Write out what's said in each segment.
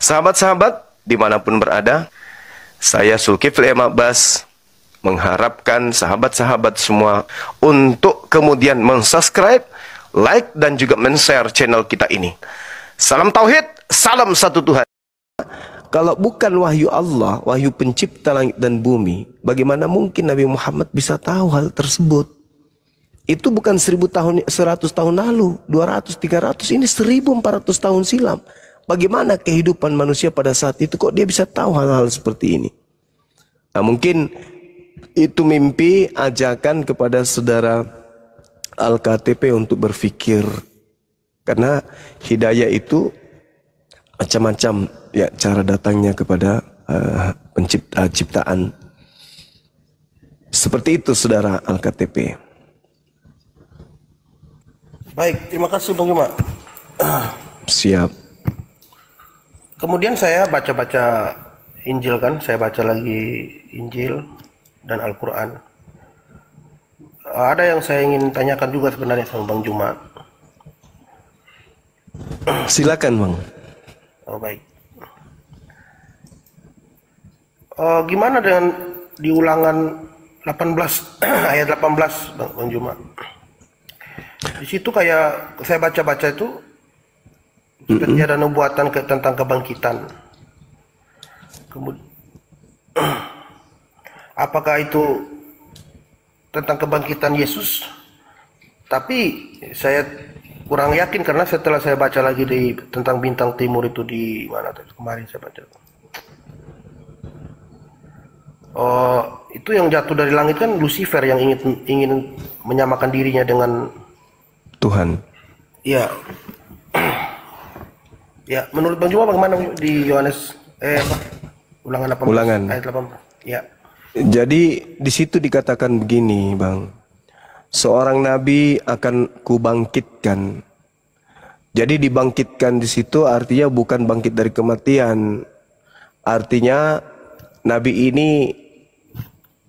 Sahabat-sahabat dimanapun berada, saya Zulkifli M. Abbas mengharapkan sahabat-sahabat semua untuk kemudian mensubscribe, like, dan juga men-share channel kita ini. Salam Tauhid, salam satu Tuhan. Kalau bukan wahyu Allah, wahyu pencipta langit dan bumi, bagaimana mungkin Nabi Muhammad bisa tahu hal tersebut? Itu bukan 1000 tahun, 100 tahun lalu, 200, 300, ini 1400 tahun silam. Bagaimana kehidupan manusia pada saat itu, kok dia bisa tahu hal-hal seperti ini? Nah, mungkin itu mimpi ajakan kepada saudara Al-KTP untuk berpikir. Karena hidayah itu macam-macam ya cara datangnya kepada ciptaan. Seperti itu saudara Al-KTP. Baik, terima kasih Bang Juma. Siap. Kemudian saya baca-baca Injil kan, saya baca lagi Injil dan Al-Quran. Ada yang saya ingin tanyakan juga sebenarnya sama Bang Juma. Silakan Bang. Oh baik. Gimana dengan di Ulangan 18 ayat 18 Bang Juma? Di situ kayak saya baca-baca itu seperti ada nubuatan tentang kebangkitan. Kemudian, apakah itu tentang kebangkitan Yesus? Tapi saya kurang yakin karena setelah saya baca lagi tentang bintang timur itu di mana tadi kemarin saya baca. Itu yang jatuh dari langit kan Lucifer yang ingin menyamakan dirinya dengan Tuhan. Iya. Ya, menurut Bang Juma bagaimana di Yohanes Ulangan 18 Ulangan ayat 18. Ya. Jadi di situ dikatakan begini, Bang. Seorang nabi akan kubangkitkan. Jadi dibangkitkan di situ artinya bukan bangkit dari kematian. Artinya nabi ini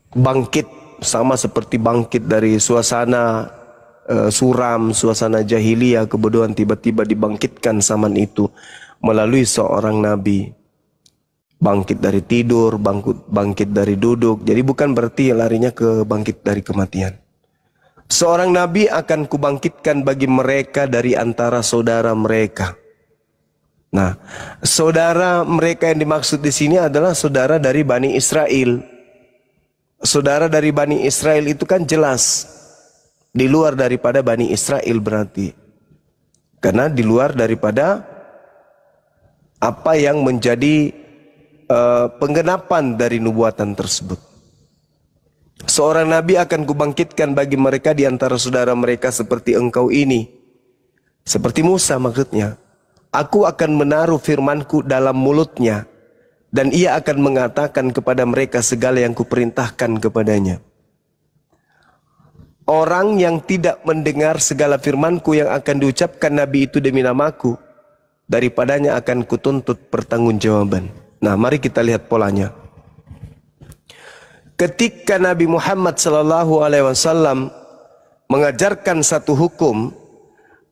bangkit sama seperti bangkit dari suasana suram, suasana jahiliyah, kebodohan, tiba-tiba dibangkitkan zaman itu melalui seorang nabi. Bangkit dari tidur, bangkit dari duduk. Jadi bukan berarti larinya ke bangkit dari kematian. Seorang nabi akan kubangkitkan bagi mereka dari antara saudara mereka. Nah, saudara mereka yang dimaksud di sini adalah saudara dari Bani Israel. Saudara dari Bani Israel itu kan jelas di luar daripada Bani Israel berarti. Karena di luar daripada apa yang menjadi penggenapan dari nubuatan tersebut. Seorang nabi akan kubangkitkan bagi mereka di antara saudara mereka seperti engkau ini. Seperti Musa maksudnya. Aku akan menaruh firmanku dalam mulutnya. Dan ia akan mengatakan kepada mereka segala yang kuperintahkan kepadanya. Orang yang tidak mendengar segala firmanku yang akan diucapkan nabi itu demi namaku, daripadanya akan kutuntut pertanggungjawaban. Nah, mari kita lihat polanya. Ketika Nabi Muhammad SAW mengajarkan satu hukum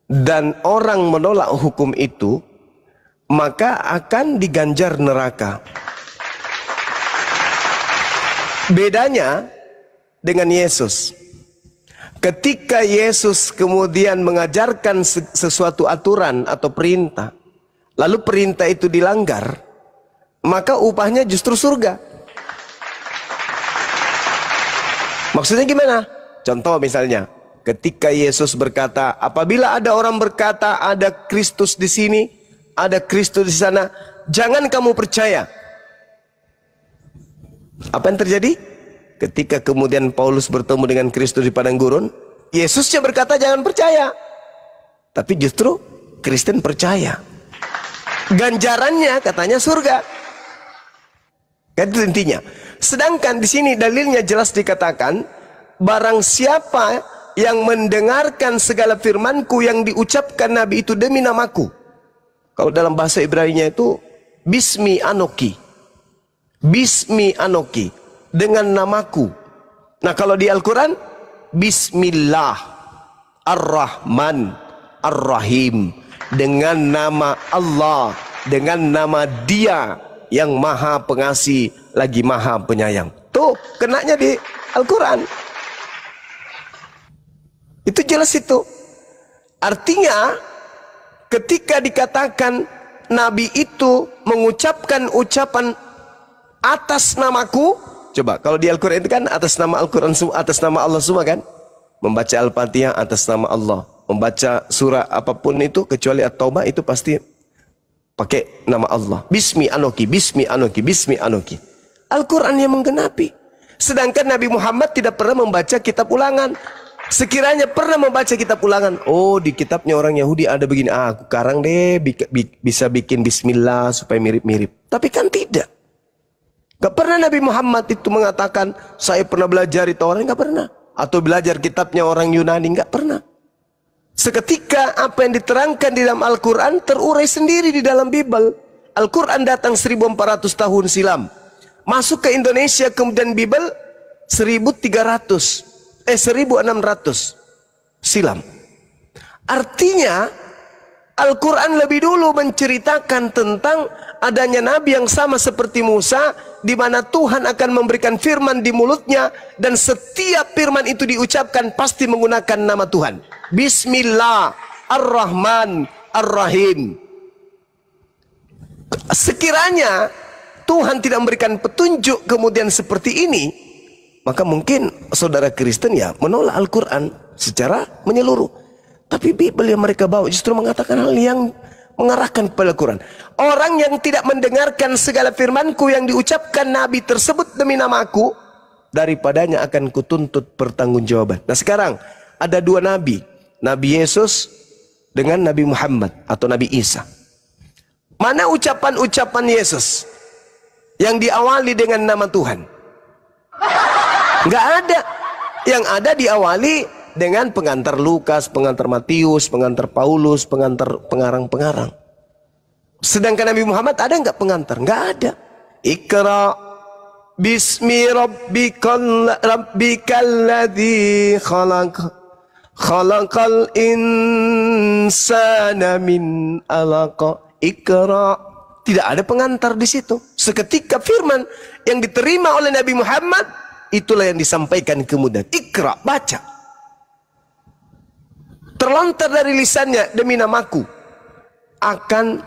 dan orang menolak hukum itu, maka akan diganjar neraka. Bedanya dengan Yesus. Ketika Yesus kemudian mengajarkan sesuatu aturan atau perintah, lalu perintah itu dilanggar, maka upahnya justru surga. Maksudnya gimana? Contoh misalnya, ketika Yesus berkata, apabila ada orang berkata ada Kristus di sini, ada Kristus di sana, jangan kamu percaya. Apa yang terjadi? Ketika kemudian Paulus bertemu dengan Kristus di padang gurun, Yesusnya berkata jangan percaya. Tapi justru Kristen percaya. Ganjarannya katanya surga. Kan itu intinya. Sedangkan di sini dalilnya jelas dikatakan, barang siapa yang mendengarkan segala firmanku yang diucapkan Nabi itu demi namaku. Kalau dalam bahasa Ibrani-nya itu Bismi Anoki. Bismi Anoki. Dengan namaku. Nah kalau di Al-Quran Bismillah Ar-Rahman Ar-Rahim. Dengan nama Allah. dengan nama Dia yang Maha Pengasih lagi Maha Penyayang. Tuh, kenanya di Al-Quran. Itu jelas itu. Artinya, ketika dikatakan Nabi itu mengucapkan ucapan atas namaku, coba kalau di Al-Quran itu kan atas nama Al-Quran, atas nama Allah semua kan. Membaca Al-Fatihah atas nama Allah, membaca surah apapun itu kecuali At-Taubah itu pasti pakai nama Allah. Bismi anoki, bismi anoki, bismi anoki. Al-Quran yang menggenapi. Sedangkan Nabi Muhammad tidak pernah membaca kitab ulangan. Sekiranya pernah membaca kitab ulangan, oh di kitabnya orang Yahudi ada begini, aku karang deh bisa bikin bismillah supaya mirip-mirip. Tapi kan tidak. Gak pernah Nabi Muhammad itu mengatakan, saya pernah belajar itu orang, gak pernah. Atau belajar kitabnya orang Yunani, gak pernah. Seketika apa yang diterangkan di dalam Al-Quran terurai sendiri di dalam Bible. Al-Quran datang 1400 tahun silam. Masuk ke Indonesia kemudian Bible 1600 silam. Artinya Al-Quran lebih dulu menceritakan tentang adanya Nabi yang sama seperti Musa, di mana Tuhan akan memberikan firman di mulutnya, dan setiap firman itu diucapkan pasti menggunakan nama Tuhan. Bismillah Ar-Rahman Ar-Rahim. Sekiranya Tuhan tidak memberikan petunjuk kemudian seperti ini, maka mungkin saudara Kristen ya menolak Al-Quran secara menyeluruh. Tapi Bible yang mereka bawa justru mengatakan hal yang mengarahkan kepada Al-Quran. Orang yang tidak mendengarkan segala firmanku yang diucapkan Nabi tersebut demi namaku, daripadanya akan kutuntut pertanggungjawaban. Nah sekarang ada dua Nabi. Nabi Yesus dengan Nabi Muhammad atau Nabi Isa. Mana ucapan-ucapan Yesus yang diawali dengan nama Tuhan? Nggak ada. Yang ada diawali dengan pengantar Lukas, pengantar Matius, pengantar Paulus, pengantar pengarang-pengarang. Sedangkan Nabi Muhammad ada nggak pengantar? Nggak ada. Iqra bismi rabbikal ladzi khalaqal insana min alaq. Iqra. Tidak ada pengantar di situ. Seketika firman yang diterima oleh Nabi Muhammad, itulah yang disampaikan kemudian. Iqra, baca. Terlontar dari lisannya, demi namaku akan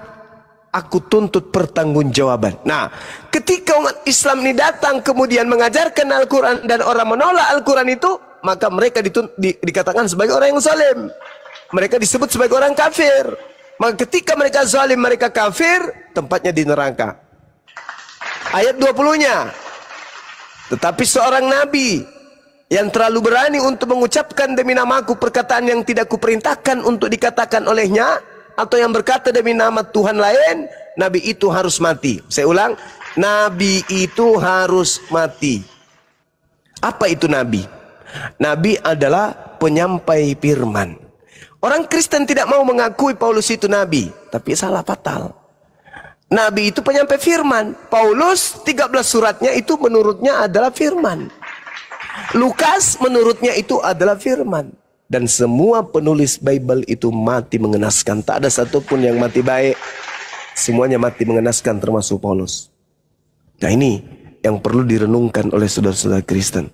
aku tuntut pertanggungjawaban. Nah, ketika umat Islam ini datang kemudian mengajarkan Al-Quran dan orang menolak Al-Quran itu, maka mereka dikatakan sebagai orang yang zalim. Mereka disebut sebagai orang kafir. Maka ketika mereka zalim, mereka kafir, tempatnya di neraka. Ayat 20-nya. Tetapi seorang nabi yang terlalu berani untuk mengucapkan demi namaku perkataan yang tidak kuperintahkan untuk dikatakan olehnya, atau yang berkata demi nama Tuhan lain, nabi itu harus mati. Saya ulang, nabi itu harus mati. Apa itu nabi? Nabi adalah penyampai firman. Orang Kristen tidak mau mengakui Paulus itu nabi, tapi salah fatal. Nabi itu penyampai firman. Paulus 13 suratnya itu menurutnya adalah firman. Lukas menurutnya itu adalah firman. Dan semua penulis Bible itu mati mengenaskan. Tak ada satupun yang mati baik. Semuanya mati mengenaskan termasuk Paulus. Nah ini yang perlu direnungkan oleh saudara-saudara Kristen.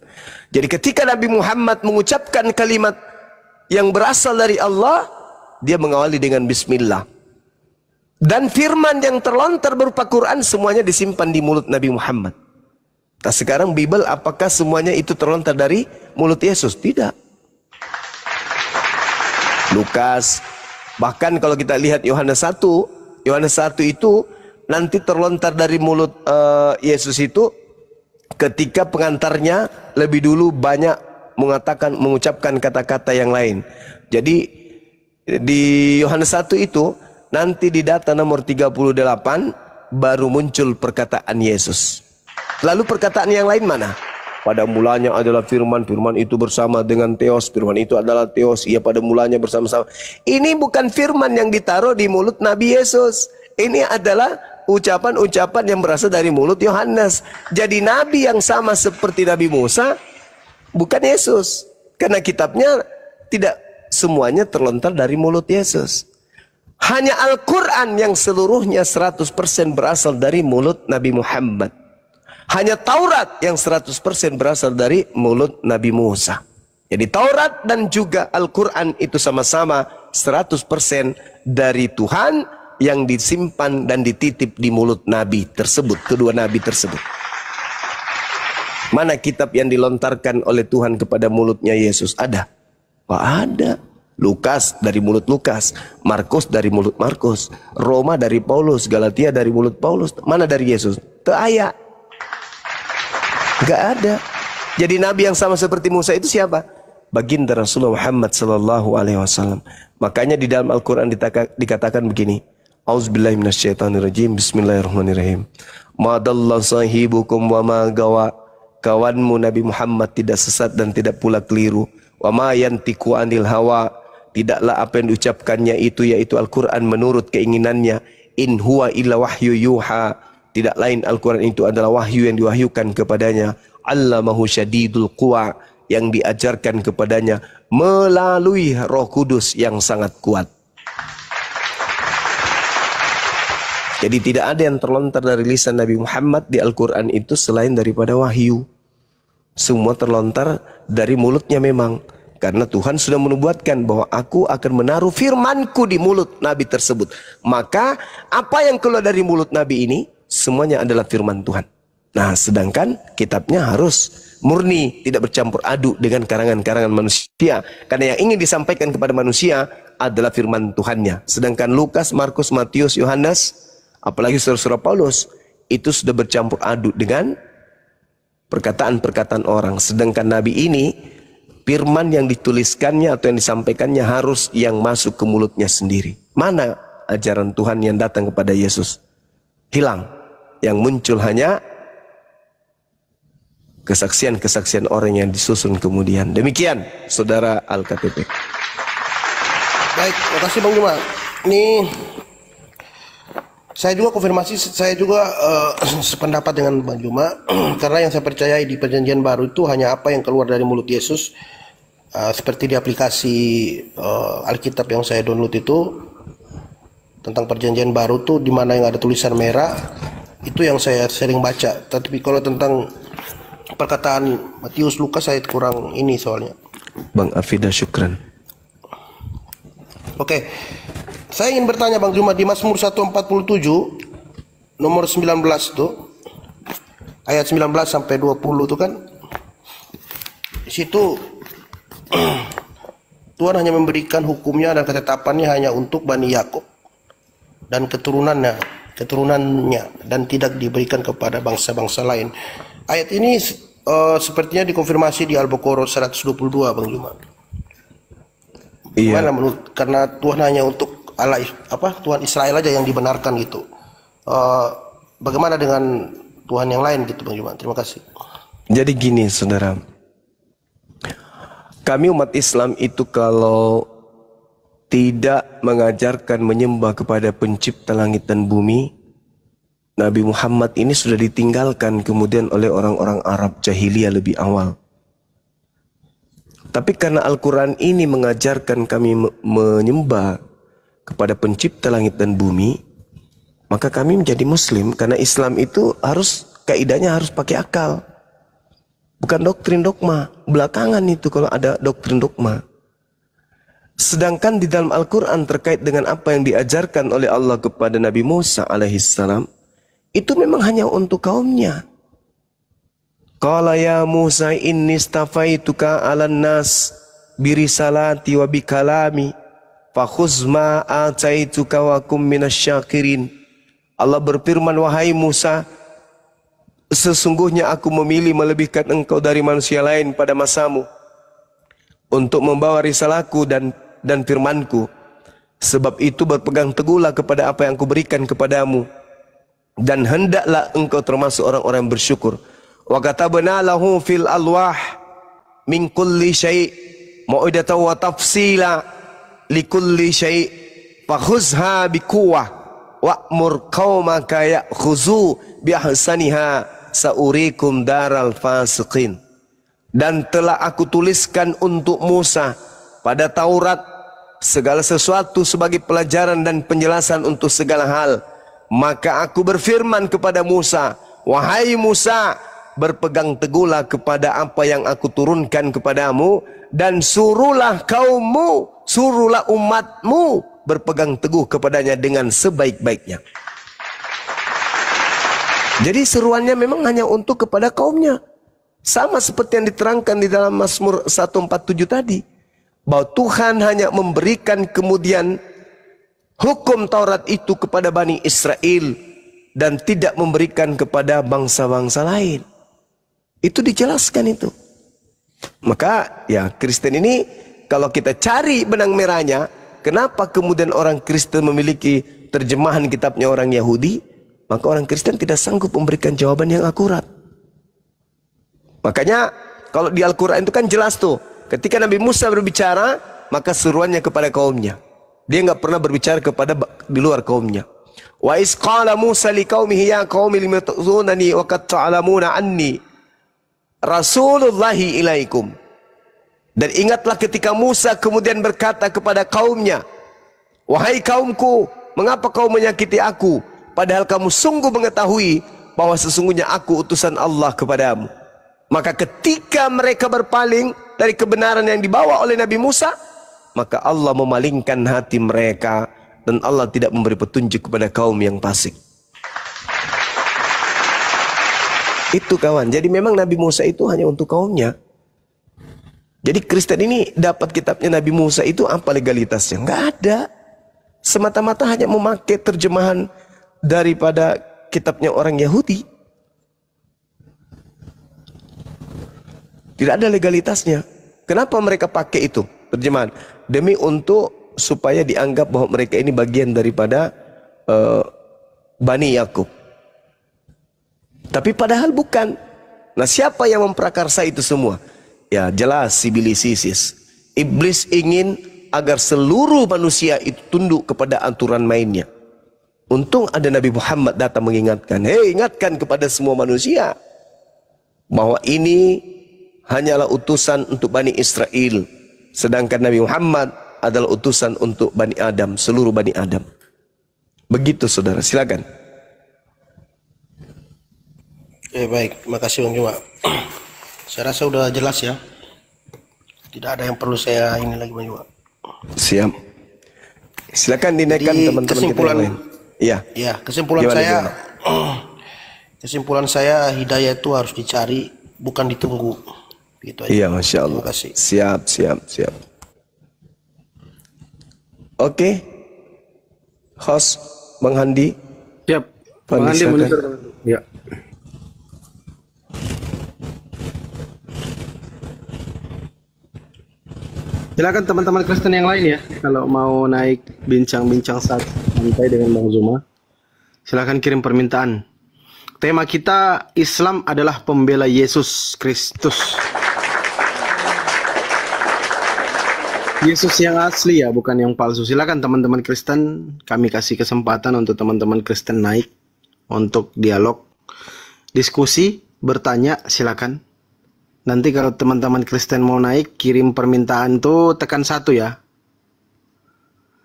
Jadi ketika Nabi Muhammad mengucapkan kalimat yang berasal dari Allah, dia mengawali dengan bismillah. Dan firman yang terlontar berupa Quran semuanya disimpan di mulut Nabi Muhammad. Nah sekarang Bible apakah semuanya itu terlontar dari mulut Yesus? Tidak. Lukas, bahkan kalau kita lihat Yohanes 1 itu nanti terlontar dari mulut Yesus itu ketika pengantarnya lebih dulu banyak mengucapkan kata-kata yang lain. Jadi di Yohanes 1 itu nanti di data nomor 38 baru muncul perkataan Yesus. Lalu perkataan yang lain mana? Pada mulanya adalah firman, firman itu bersama dengan Theos, firman itu adalah Theos, ia pada mulanya bersama-sama. Ini bukan firman yang ditaruh di mulut Nabi Yesus. Ini adalah ucapan-ucapan yang berasal dari mulut Yohanes. Jadi nabi yang sama seperti Nabi Musa bukan Yesus, karena kitabnya tidak semuanya terlontar dari mulut Yesus. Hanya Al-Quran yang seluruhnya 100% berasal dari mulut Nabi Muhammad. Hanya Taurat yang 100% berasal dari mulut Nabi Musa. Jadi Taurat dan juga Al-Quran itu sama-sama 100% dari Tuhan yang disimpan dan dititip di mulut Nabi tersebut, kedua Nabi tersebut. Mana kitab yang dilontarkan oleh Tuhan kepada mulutnya Yesus? Ada? Tidak ada. Lukas dari mulut Lukas, Markus dari mulut Markus, Roma dari Paulus, Galatia dari mulut Paulus. Mana dari Yesus? Tidak ada. Gak ada. Jadi Nabi yang sama seperti Musa itu siapa? Baginda Rasulullah Muhammad sallallahu alaihi wasallam. Makanya di dalam Al-Quran dikatakan begini. Auzubillahi minasyaitonirrajim. Bismillahirrahmanirrahim. Ma dalla sahibukum wa ma gawa. Kawanmu Nabi Muhammad tidak sesat dan tidak pula keliru. Wa ma yantiqu anil hawa. Tidaklah apa yang diucapkannya itu, yaitu Al-Quran, menurut keinginannya. In huwa illa wahyu yuha. Tidak lain Al-Quran itu adalah wahyu yang diwahyukan kepadanya. Allamahu syadidul quwa, yang diajarkan kepadanya melalui Roh Kudus yang sangat kuat. Jadi tidak ada yang terlontar dari lisan Nabi Muhammad di Al-Quran itu selain daripada wahyu. Semua terlontar dari mulutnya memang. Karena Tuhan sudah menubuatkan bahwa aku akan menaruh firmanku di mulut Nabi tersebut. Maka apa yang keluar dari mulut Nabi ini semuanya adalah firman Tuhan. Nah, sedangkan kitabnya harus murni, tidak bercampur aduk dengan karangan-karangan manusia. Karena yang ingin disampaikan kepada manusia adalah firman Tuhannya. Sedangkan Lukas, Markus, Matius, Yohanes, apalagi surah-surah Paulus, itu sudah bercampur aduk dengan perkataan-perkataan orang. Sedangkan Nabi ini, firman yang dituliskannya atau yang disampaikannya harus yang masuk ke mulutnya sendiri. Mana ajaran Tuhan yang datang kepada Yesus? Hilang. Yang muncul hanya kesaksian-kesaksian orang yang disusun kemudian. Demikian, Saudara Al-KTP. Baik, terima kasih Bang Juma. Ini saya juga konfirmasi, saya juga sependapat dengan Bang Juma. Karena yang saya percayai di Perjanjian Baru itu hanya apa yang keluar dari mulut Yesus. Seperti di aplikasi Alkitab yang saya download itu, tentang Perjanjian Baru tuh di mana yang ada tulisan merah, itu yang saya sering baca. Tapi kalau tentang perkataan Matius, Lukas saya kurang ini soalnya. Bang Afida, syukran. Oke. Saya ingin bertanya Bang Juma, di Mazmur 147 nomor 19 tuh ayat 19 sampai 20 tuh kan, di situ Tuhan hanya memberikan hukumnya dan ketetapannya hanya untuk Bani Yakub dan keturunannya dan tidak diberikan kepada bangsa-bangsa lain. Ayat ini sepertinya dikonfirmasi di Al-Baqarah 122 Bang Juma. Iya. Gimana menurut, karena Tuhan hanya untuk Allah Tuhan Israel aja yang dibenarkan gitu. Bagaimana dengan Tuhan yang lain gitu Bang Juma? Terima kasih. Jadi gini saudara, kami umat Islam itu kalau tidak mengajarkan menyembah kepada pencipta langit dan bumi, Nabi Muhammad ini sudah ditinggalkan kemudian oleh orang-orang Arab jahiliyah lebih awal. Tapi karena Al-Quran ini mengajarkan kami menyembah kepada pencipta langit dan bumi, maka kami menjadi Muslim. Karena Islam itu kaidahnya harus pakai akal, bukan doktrin dogma. Belakangan itu kalau ada doktrin dogma. Sedangkan di dalam Al-Quran terkait dengan apa yang diajarkan oleh Allah kepada Nabi Musa alaihissalam, itu memang hanya untuk kaumnya. Qala ya Musa inni stafaituka 'alan nas birisalati wa bikalami fakhuz ma ataituka wa kum minasyakirin. Allah berfirman, wahai Musa, sesungguhnya aku memilih melebihkan engkau dari manusia lain pada masamu untuk membawa risalahku dan firmanku. Sebab itu berpegang teguhlah kepada apa yang kuberikan kepadamu, dan hendaklah engkau termasuk orang-orang yang bersyukur. Wa katabna lahu fil alwah min kulli syai' mau'idatan wa tafsila likulli syai' fakhuzha biquwwah wa'mur qaumaka ya'khuzu biahsaniha saurikum daral fasiqin. Dan telah aku tuliskan untuk Musa pada Taurat segala sesuatu sebagai pelajaran dan penjelasan untuk segala hal. Maka aku berfirman kepada Musa, wahai Musa, berpegang teguhlah kepada apa yang aku turunkan kepadamu, dan suruhlah kaummu, suruhlah umatmu berpegang teguh kepadanya dengan sebaik-baiknya. Jadi seruannya memang hanya untuk kepada kaumnya. Sama seperti yang diterangkan di dalam Mazmur 147 tadi, bahwa Tuhan hanya memberikan kemudian hukum Taurat itu kepada Bani Israel dan tidak memberikan kepada bangsa-bangsa lain. Itu dijelaskan itu. Maka ya Kristen ini kalau kita cari benang merahnya, kenapa kemudian orang Kristen memiliki terjemahan kitabnya orang Yahudi, maka orang Kristen tidak sanggup memberikan jawaban yang akurat. Makanya kalau di Al-Quran itu kan jelas tuh, ketika Nabi Musa berbicara, maka seruannya kepada kaumnya. Dia nggak pernah berbicara kepada di luar kaumnya. Wa iz qala Musa liqaumihi ya qaumi lima tu'zunani wa qad ta'lamuna anni rasulullahi ilaikum. Dan ingatlah ketika Musa kemudian berkata kepada kaumnya, wahai kaumku, mengapa kau menyakiti aku, padahal kamu sungguh mengetahui bahwa sesungguhnya aku utusan Allah kepadamu. Maka ketika mereka berpaling dari kebenaran yang dibawa oleh Nabi Musa, maka Allah memalingkan hati mereka dan Allah tidak memberi petunjuk kepada kaum yang fasik. Itu kawan. Jadi memang Nabi Musa itu hanya untuk kaumnya. Jadi Kristen ini dapat kitabnya Nabi Musa itu apa legalitasnya? Enggak ada. Semata-mata hanya memakai terjemahan daripada kitabnya orang Yahudi. Tidak ada legalitasnya. Kenapa mereka pakai itu terjemahan? Demi untuk supaya dianggap bahwa mereka ini bagian daripada Bani Yakub. Tapi padahal bukan. Nah, siapa yang memprakarsa itu semua? Ya jelas Iblis. Iblis ingin agar seluruh manusia itu tunduk kepada aturan mainnya. Untung ada Nabi Muhammad datang mengingatkan. Hei, ingatkan kepada semua manusia bahwa ini hanyalah utusan untuk Bani Israel. Sedangkan Nabi Muhammad adalah utusan untuk Bani Adam, seluruh Bani Adam. Begitu saudara, silakan. Baik, terima kasih Bang Juma. Saya rasa udah jelas ya. Tidak ada yang perlu saya ini lagi Bang Juma. Siap. Silakan dinaikkan teman-teman kita yang lain. Iya. Ya, kesimpulan saya hidayah itu harus dicari, bukan ditunggu. Gitu aja. Iya, Masya Allah. Terima kasih. Siap. Oke. Host Bang Handi. Siap. Bang Handi monitor. Ya. Silakan teman-teman Kristen yang lain ya, kalau mau naik bincang-bincang santai dengan Bang Zuma, silakan kirim permintaan. Tema kita Islam adalah pembela Yesus Kristus. Yesus yang asli ya, bukan yang palsu. Silakan teman-teman Kristen, kami kasih kesempatan untuk teman-teman Kristen naik untuk dialog, diskusi, bertanya, silakan. Nanti kalau teman-teman Kristen mau naik, kirim permintaan tuh tekan 1 ya.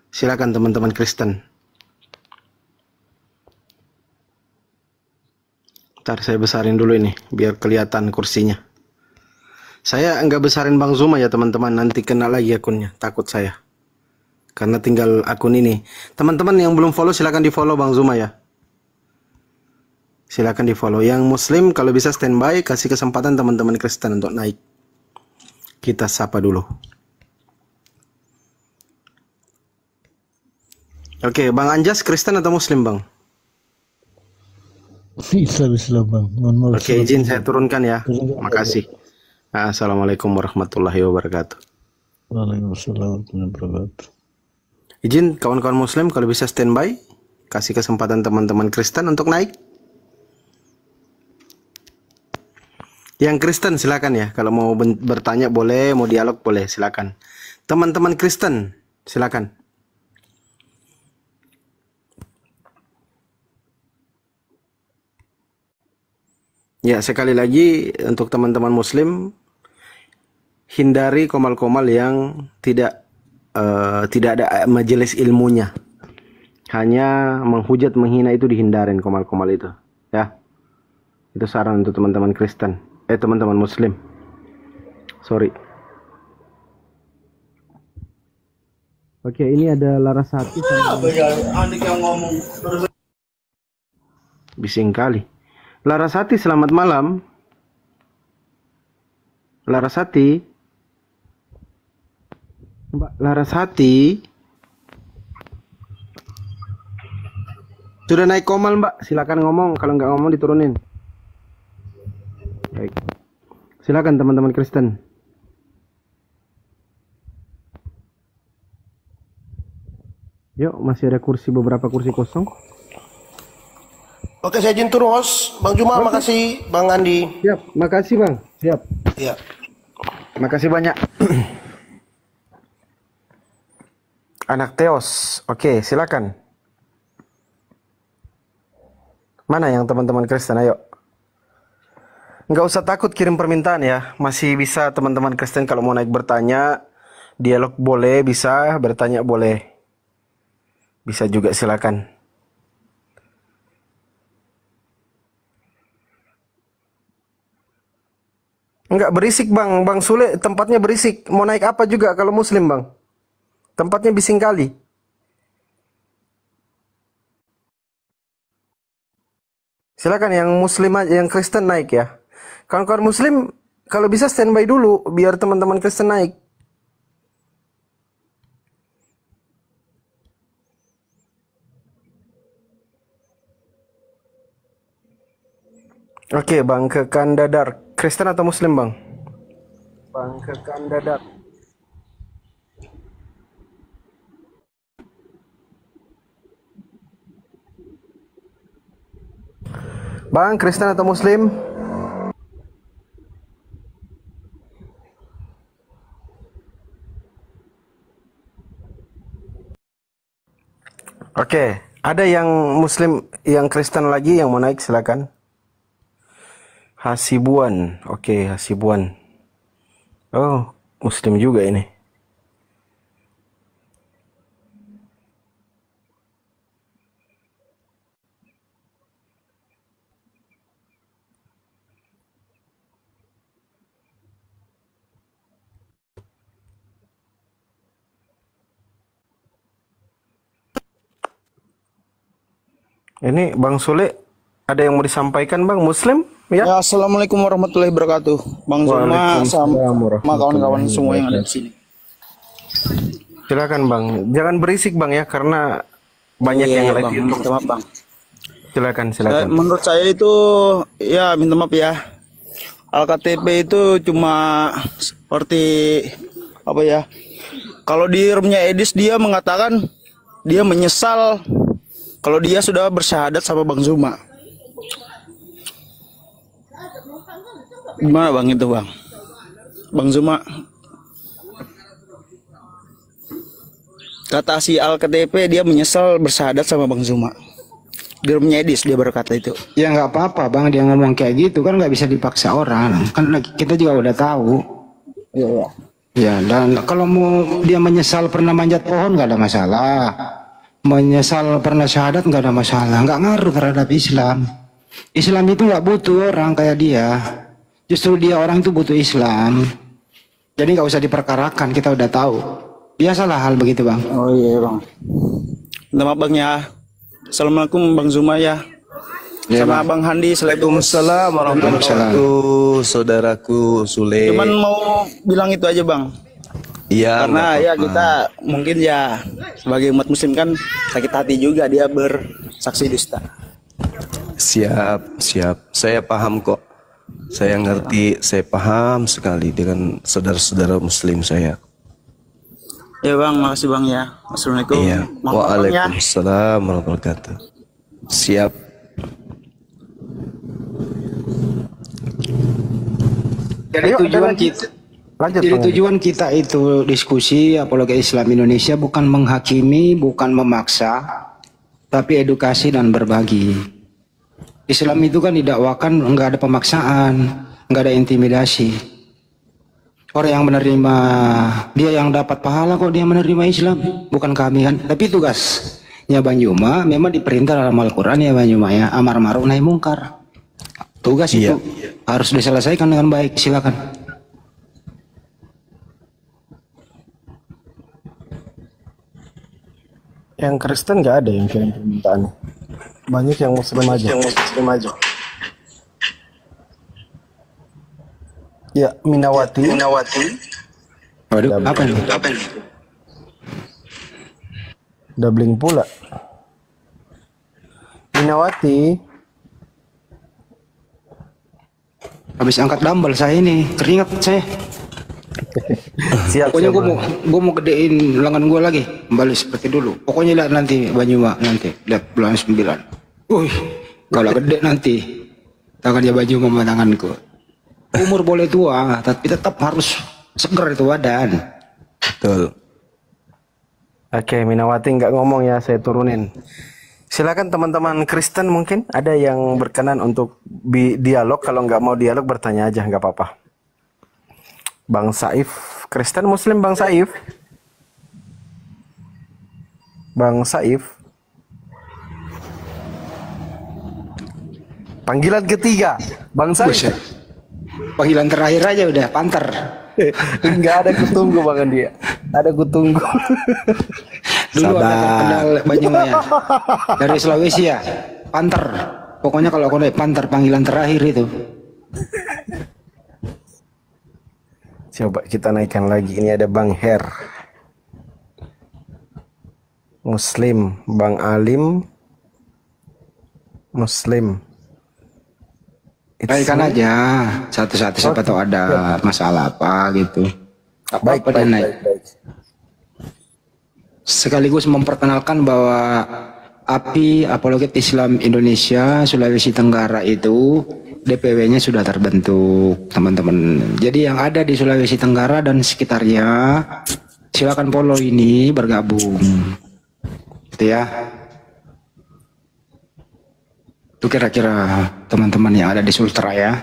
Silakan teman-teman Kristen. Ntar saya besarin dulu ini, biar kelihatan kursinya. Saya enggak besarin Bang Zuma ya teman-teman, nanti kena lagi akunnya, takut saya. Karena tinggal akun ini. Teman-teman yang belum follow silakan di follow Bang Zuma ya. Silakan di follow. Yang Muslim kalau bisa standby, kasih kesempatan teman-teman Kristen untuk naik. Kita sapa dulu. Oke, Bang Anjas Kristen atau Muslim Bang? Islam Bang. Oke, izin saya turunkan ya. Makasih. Assalamualaikum warahmatullahi wabarakatuh. Waalaikumsalam warahmatullahi wabarakatuh. Izin kawan-kawan Muslim kalau bisa standby, kasih kesempatan teman-teman Kristen untuk naik. Yang Kristen silakan ya, kalau mau bertanya boleh, mau dialog boleh, silakan. Teman-teman Kristen silakan. Ya, sekali lagi untuk teman-teman Muslim, hindari komal-komal yang tidak tidak ada majelis ilmunya. Hanya menghujat, menghina itu dihindarin komal-komal itu. Ya. Itu saran untuk teman-teman Kristen. Teman-teman Muslim. Sorry. Oke, ini ada Larasati sama bising kali. Larasati, selamat malam. Larasati. Mbak Larasati. Sudah naik komal, Mbak. Silakan ngomong. Kalau nggak ngomong diturunin. Baik. Silakan teman-teman Kristen. Yuk, masih ada beberapa kursi kosong. Oke, saya izin turun, host. Bang Juma, makasih. Bang Andi. Siap, makasih Bang. Siap. Ya. Makasih banyak. Anak Theos. Oke, silakan. Mana yang teman-teman Kristen? Ayo. Nggak usah takut kirim permintaan ya. Masih bisa teman-teman Kristen kalau mau naik bertanya. Dialog boleh, bisa. Bertanya boleh. Bisa juga, silakan. Enggak berisik Bang. Bang Sule tempatnya berisik. Mau naik apa juga kalau Muslim Bang. Tempatnya bising kali. Silakan yang Muslim aja, yang Kristen naik ya. Kawan-kawan Muslim kalau bisa standby dulu biar teman-teman Kristen naik. Oke, Bang Kekan Dadar. Kristen atau Muslim, Bang? Bang Kekan Dadar. Bang, Kristen atau Muslim? Oke, ada yang Muslim, yang Kristen lagi yang mau naik, silakan. Hasibuan, oke, Hasibuan. Oh, Muslim juga ini. Ini Bang Sule, ada yang mau disampaikan Bang? Muslim? Ya. Ya, assalamualaikum warahmatullahi wabarakatuh, Bang Zuma sama kawan-kawan semua yang ada di sini. Silakan Bang, jangan berisik Bang ya, karena banyak yang live Bang, YouTube. minta maaf Bang. Silakan. Menurut saya itu, ya minta maaf ya, Alkitab itu cuma seperti apa ya? Kalau di roomnya Edis dia mengatakan dia menyesal kalau dia sudah bersyahadat sama Bang Zuma. Gimana Bang itu Bang? Bang Zuma kata si Al-KTP dia menyesal bersyahadat sama Bang Zuma. Di roomnya Edis dia berkata itu. Ya nggak apa-apa Bang, dia ngomong kayak gitu kan nggak bisa dipaksa orang. Kan kita juga udah tahu. Iya. Ya, dan kalau mau dia menyesal pernah manjat pohon nggak ada masalah. Menyesal pernah syahadat nggak ada masalah. Nggak ngaruh terhadap Islam. Islam itu nggak butuh orang kayak dia. Justru dia orang itu butuh Islam. Jadi nggak usah diperkarakan, kita udah tahu. Biasalah hal begitu Bang. Oh iya Bang. Minta maaf Bang ya. Assalamualaikum Bang Zuma ya. Ya, Sama Bang Handi. Waalaikumsalam warahmatullahi wabarakatuh, saudaraku Sule. Cuman mau bilang itu aja Bang. Iya. Karena nggak ya apa-apa. kita mungkin ya sebagai umat Muslim kan sakit hati juga dia bersaksi dusta. Siap. Saya paham kok. Saya ngerti, saya paham sekali dengan saudara-saudara Muslim saya. Ya Bang, makasih Bang ya. Assalamualaikum. Iya. Maaf, Bang, ya. Waalaikumsalam warahmatullahi wabarakatuh. Siap. Jadi tujuan kita Jadi tujuan kita itu diskusi apologi Islam Indonesia bukan menghakimi, bukan memaksa, tapi edukasi dan berbagi. Islam itu kan didakwakan nggak ada pemaksaan, nggak ada intimidasi. Orang yang menerima, dia yang dapat pahala kok dia menerima Islam, bukan kami kan. Tapi tugasnya Bang Juma memang diperintah dalam Al-Quran ya Bang Juma ya, amar ma'ruf nahi mungkar. Tugas itu harus diselesaikan dengan baik. Silakan. Yang Kristen nggak ada yang kirim permintaan. Banyak yang Muslim aja. Ya, Minawati. Waduh, apa nih? Doubling pula. Minawati. Habis angkat dumbbell saya ini, keringat saya. Siap. Pokoknya gue mau gedein lengan gue lagi, kembali seperti dulu. Pokoknya lihat nanti Banyuma nanti, lihat bulan 9. Wih, kalau gede nanti tangannya Banyuma sama tanganku. Umur boleh tua, tapi tetap harus seger itu badan. Betul. Oke, Minawati nggak ngomong ya, saya turunin. Silakan teman-teman Kristen mungkin ada yang berkenan untuk dialog. Kalau nggak mau dialog bertanya aja, nggak apa-apa. Bang Saif, Kristen Muslim Bang Saif. Bang Saif. Panggilan ketiga, Bang Saif. Panggilan terakhir aja udah, panter. Enggak ada kutunggu Bang dia. Ada kutunggu. Dulu ada kenal Banyuma ya. Dari Sulawesi ya, panter. Pokoknya kalau kau naik panter panggilan terakhir itu. Coba kita naikkan lagi. Ini ada Bang Her. Muslim, Bang Alim. Muslim. Naikkan aja satu-satu, siapa tahu ada masalah apa gitu. Baik. Sekaligus memperkenalkan bahwa API Apologet Islam Indonesia Sulawesi Tenggara itu DPW-nya sudah terbentuk, teman-teman. Jadi yang ada di Sulawesi Tenggara dan sekitarnya silakan follow ini, bergabung. Gitu ya. Itu kira-kira teman-teman yang ada di Sultra ya.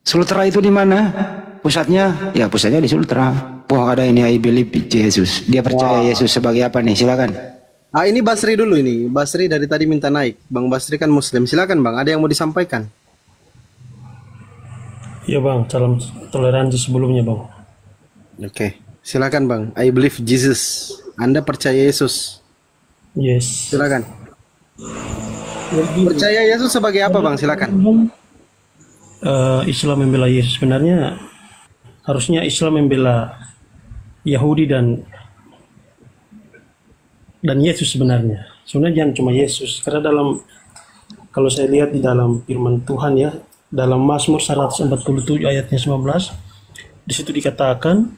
Sultra itu di mana? Pusatnya? Ya pusatnya di Sultra. Wah ada ini I believe Jesus. Dia percaya Yesus sebagai apa nih? Silakan. Ini Basri dulu ini. Basri dari tadi minta naik. Bang Basri kan Muslim. Silakan Bang. Ada yang mau disampaikan? Iya Bang. Salam toleransi sebelumnya Bang. Oke. Silakan Bang. I believe Jesus. Anda percaya Yesus? Yes. Silakan. Percaya Yesus sebagai apa Bang? Silakan. Islam membela Yesus. Sebenarnya harusnya Islam membela Yahudi dan Yesus sebenarnya. Sebenarnya jangan cuma Yesus. Karena kalau saya lihat di dalam firman Tuhan ya, dalam Mazmur 147 ayatnya 19, di situ dikatakan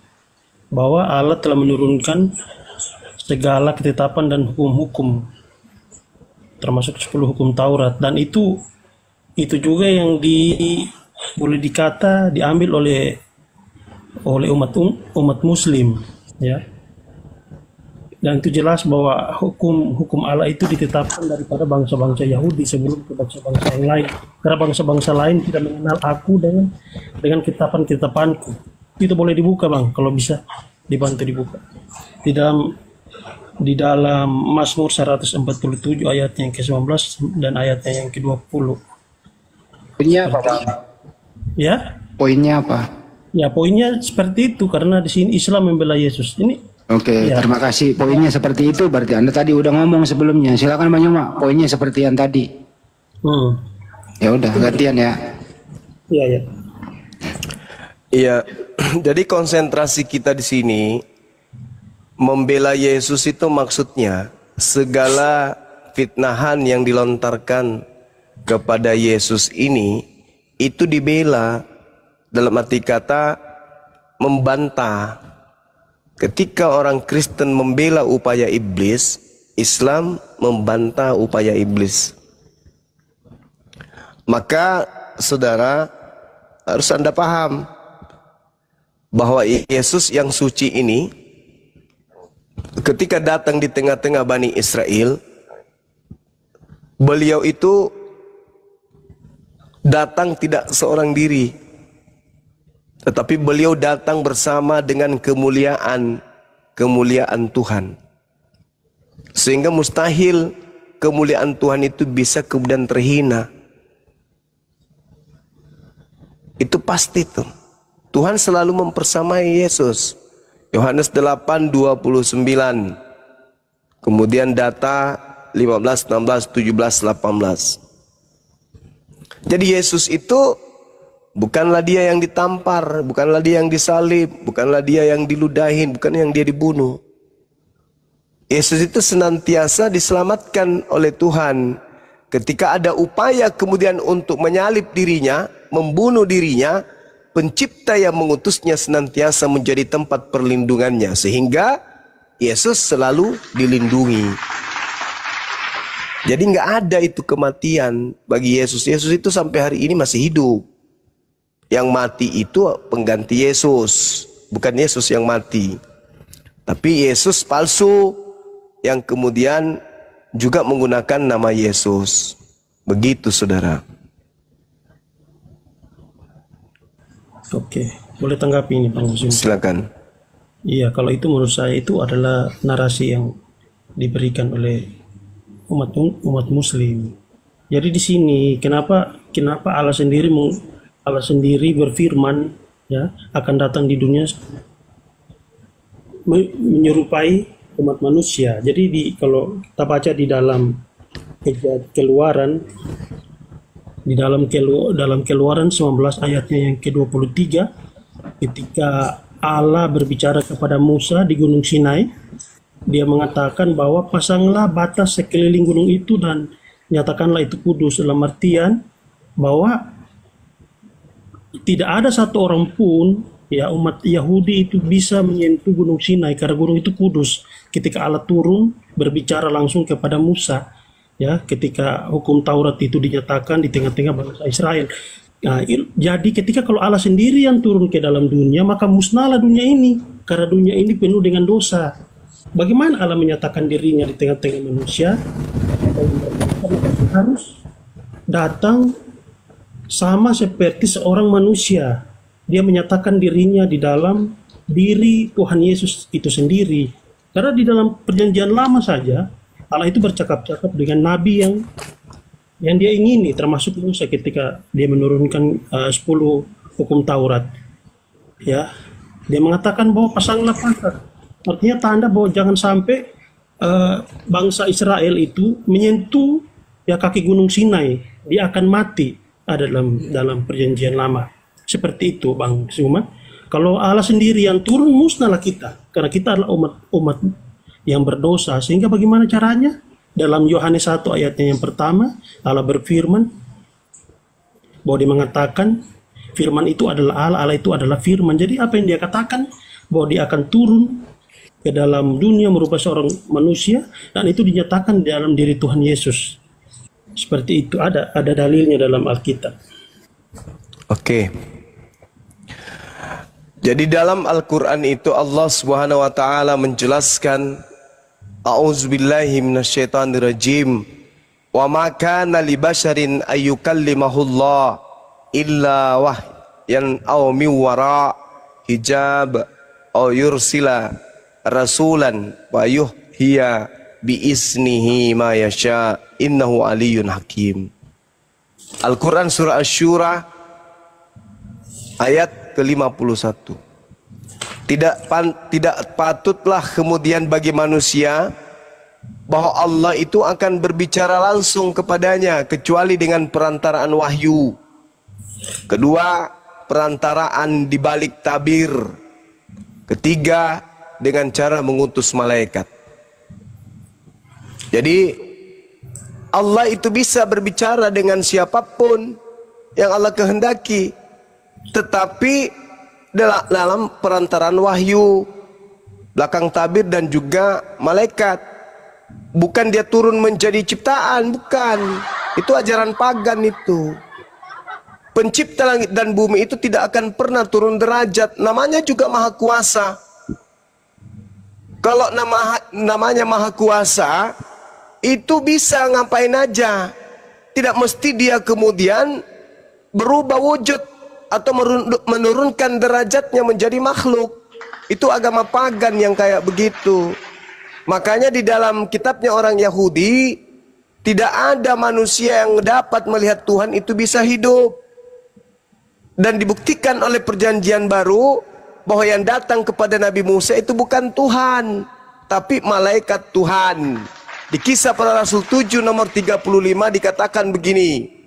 bahwa Allah telah menurunkan segala ketetapan dan hukum-hukum, termasuk 10 hukum Taurat, dan itu juga yang boleh dikata diambil oleh umat Muslim ya. Dan itu jelas bahwa hukum Allah itu ditetapkan daripada bangsa-bangsa Yahudi sebelum ke bangsa-bangsa yang lain. Karena bangsa-bangsa lain tidak mengenal aku dengan ketetapan-ketetapanku. Itu boleh dibuka Bang, kalau bisa dibantu dibuka. Di dalam Mazmur 147 ayatnya yang ke-19 dan ayatnya yang ke-20. Poinnya apa Bang? Ya? Poinnya apa? Ya poinnya seperti itu, karena di sini Islam membela Yesus. Oke, ya. Terima kasih. Poinnya seperti itu, berarti Anda tadi udah ngomong sebelumnya. Silakan Bang Yuma, poinnya seperti yang tadi. Ya udah, gantian ya. Iya. Iya, jadi konsentrasi kita di sini membela Yesus itu maksudnya segala fitnahan yang dilontarkan kepada Yesus ini itu dibela, dalam arti kata membantah. Ketika orang Kristen membela upaya iblis, Islam membantah upaya iblis. Maka saudara harus Anda paham bahwa Yesus yang suci ini ketika datang di tengah-tengah Bani Israel, beliau itu datang tidak seorang diri, Tetapi beliau datang bersama dengan kemuliaan Tuhan. Sehingga mustahil kemuliaan Tuhan itu bisa kemudian terhina. Itu pasti tuh. Tuhan selalu mempersamai Yesus. Yohanes 8:29. Kemudian data 15, 16, 17, 18. Jadi Yesus itu bukanlah dia yang ditampar, bukanlah dia yang disalib, bukanlah dia yang diludahin, bukan yang dia dibunuh. Yesus itu senantiasa diselamatkan oleh Tuhan. Ketika ada upaya kemudian untuk menyalib dirinya, membunuh dirinya, Pencipta yang mengutusnya senantiasa menjadi tempat perlindungannya, sehingga Yesus selalu dilindungi. Jadi nggak ada itu kematian bagi Yesus. Yesus itu sampai hari ini masih hidup. Yang mati itu pengganti Yesus, bukan Yesus yang mati. Tapi Yesus palsu yang kemudian juga menggunakan nama Yesus. Begitu, saudara. Oke, boleh tanggapi ini Bang Muslim? Silakan. Iya, kalau itu menurut saya itu adalah narasi yang diberikan oleh umat Muslim. Jadi di sini kenapa Allah sendiri berfirman ya akan datang di dunia menyerupai umat manusia. Jadi kalau kita baca di dalam Keluaran, di dalam Keluaran 19 ayatnya yang ke-23, ketika Allah berbicara kepada Musa di Gunung Sinai, dia mengatakan bahwa pasanglah batas sekeliling gunung itu dan nyatakanlah itu kudus, dalam artian bahwa tidak ada satu orang pun ya umat Yahudi itu bisa menyentuh Gunung Sinai karena gunung itu kudus. Ketika Allah turun berbicara langsung kepada Musa, ya, ketika hukum Taurat itu dinyatakan di tengah-tengah bangsa Israel. Nah, jadi ketika kalau Allah sendiri yang turun ke dalam dunia, maka musnahlah dunia ini karena dunia ini penuh dengan dosa. Bagaimana Allah menyatakan dirinya di tengah-tengah manusia? Harus datang sama seperti seorang manusia. Dia menyatakan dirinya di dalam diri Tuhan Yesus itu sendiri. Karena di dalam perjanjian lama saja Allah itu bercakap-cakap dengan nabi yang dia ingini, termasuk Musa ketika dia menurunkan 10 hukum Taurat. Ya, dia mengatakan bahwa pasanglah pagar. Artinya tanda bahwa jangan sampai bangsa Israel itu menyentuh ya kaki Gunung Sinai, dia akan mati. Ada dalam perjanjian lama. Seperti itu, Bang Suman. Kalau Allah sendiri yang turun, musnahlah kita, karena kita adalah umat yang berdosa. Sehingga bagaimana caranya? Dalam Yohanes 1 ayatnya yang pertama, Allah berfirman bahwa dia mengatakan firman itu adalah Allah, Allah itu adalah firman. Jadi apa yang dia katakan bahwa dia akan turun ke dalam dunia merupakan seorang manusia, dan itu dinyatakan dalam diri Tuhan Yesus. Seperti itu, ada dalilnya dalam Alkitab. Oke. Jadi dalam Al-Quran itu Allah Subhanahu wa taala menjelaskan, A'udzubillahi minasyaitonirrajim. Wa ma kana li basharin ayyukallimahullah illa wahyan aw min wara hijab aw yursila rasulan wa yuhhiya bi isnihi ma yasha innahu aliyyun hakim. Al-Quran surah Asy-Syura ayat ke-51. Tidak patutlah kemudian bagi manusia bahwa Allah itu akan berbicara langsung kepadanya kecuali dengan perantaraan wahyu. Kedua, perantaraan di balik tabir. Ketiga, dengan cara mengutus malaikat. Jadi Allah itu bisa berbicara dengan siapapun yang Allah kehendaki, tetapi dalam perantaraan wahyu, belakang tabir dan juga malaikat. Bukan dia turun menjadi ciptaan, bukan. Itu ajaran pagan itu. Pencipta langit dan bumi itu tidak akan pernah turun derajat. Namanya juga Maha Kuasa. Kalau namanya Maha Kuasa, itu bisa ngapain aja. Tidak mesti dia kemudian berubah wujud atau menurunkan derajatnya menjadi makhluk. Itu agama pagan yang kayak begitu. Makanya di dalam kitabnya orang Yahudi, tidak ada manusia yang dapat melihat Tuhan itu bisa hidup. Dan dibuktikan oleh perjanjian baru bahwa yang datang kepada Nabi Musa itu bukan Tuhan, tapi malaikat Tuhan. Di Kisah Para Rasul 7 nomor 35 dikatakan begini,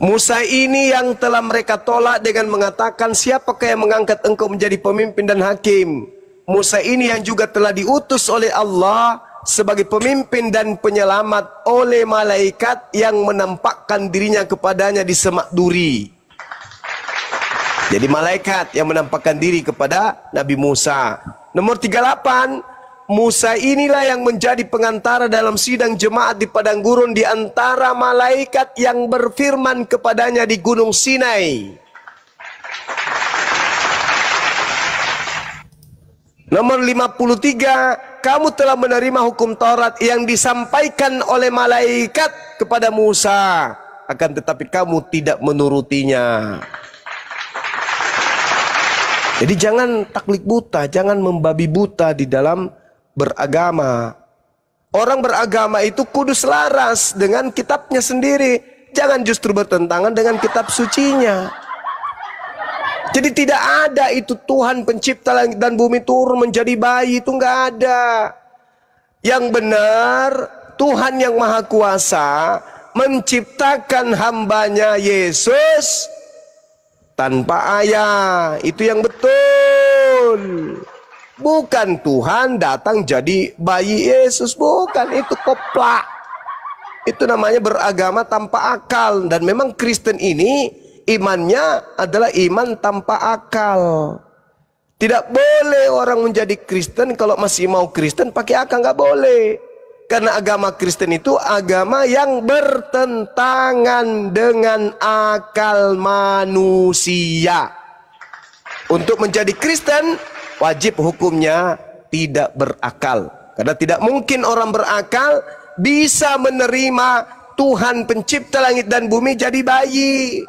Musa ini yang telah mereka tolak dengan mengatakan, siapakah yang mengangkat engkau menjadi pemimpin dan hakim? Musa ini yang juga telah diutus oleh Allah sebagai pemimpin dan penyelamat oleh malaikat yang menampakkan dirinya kepadanya di semak duri. Jadi malaikat yang menampakkan diri kepada Nabi Musa. Nomor 38, Musa inilah yang menjadi pengantara dalam sidang jemaat di padang gurun di antara malaikat yang berfirman kepadanya di Gunung Sinai. Nomor 53, kamu telah menerima hukum Taurat yang disampaikan oleh malaikat kepada Musa, akan tetapi kamu tidak menurutinya. Jadi jangan taklid buta, jangan membabi buta di dalam beragama. Orang beragama itu kudus laras dengan kitabnya sendiri, jangan justru bertentangan dengan kitab sucinya. Jadi tidak ada itu Tuhan pencipta langit dan bumi turun menjadi bayi, itu nggak ada. Yang benar Tuhan yang Maha Kuasa menciptakan hambanya Yesus tanpa ayah, itu yang betul. Bukan Tuhan datang jadi bayi Yesus, bukan, itu koplak. Itu namanya beragama tanpa akal. Dan memang Kristen ini imannya adalah iman tanpa akal. Tidak boleh orang menjadi Kristen kalau masih mau Kristen pakai akal, nggak boleh. Karena agama Kristen itu agama yang bertentangan dengan akal manusia. Untuk menjadi Kristen wajib hukumnya tidak berakal. Karena tidak mungkin orang berakal bisa menerima Tuhan pencipta langit dan bumi jadi bayi.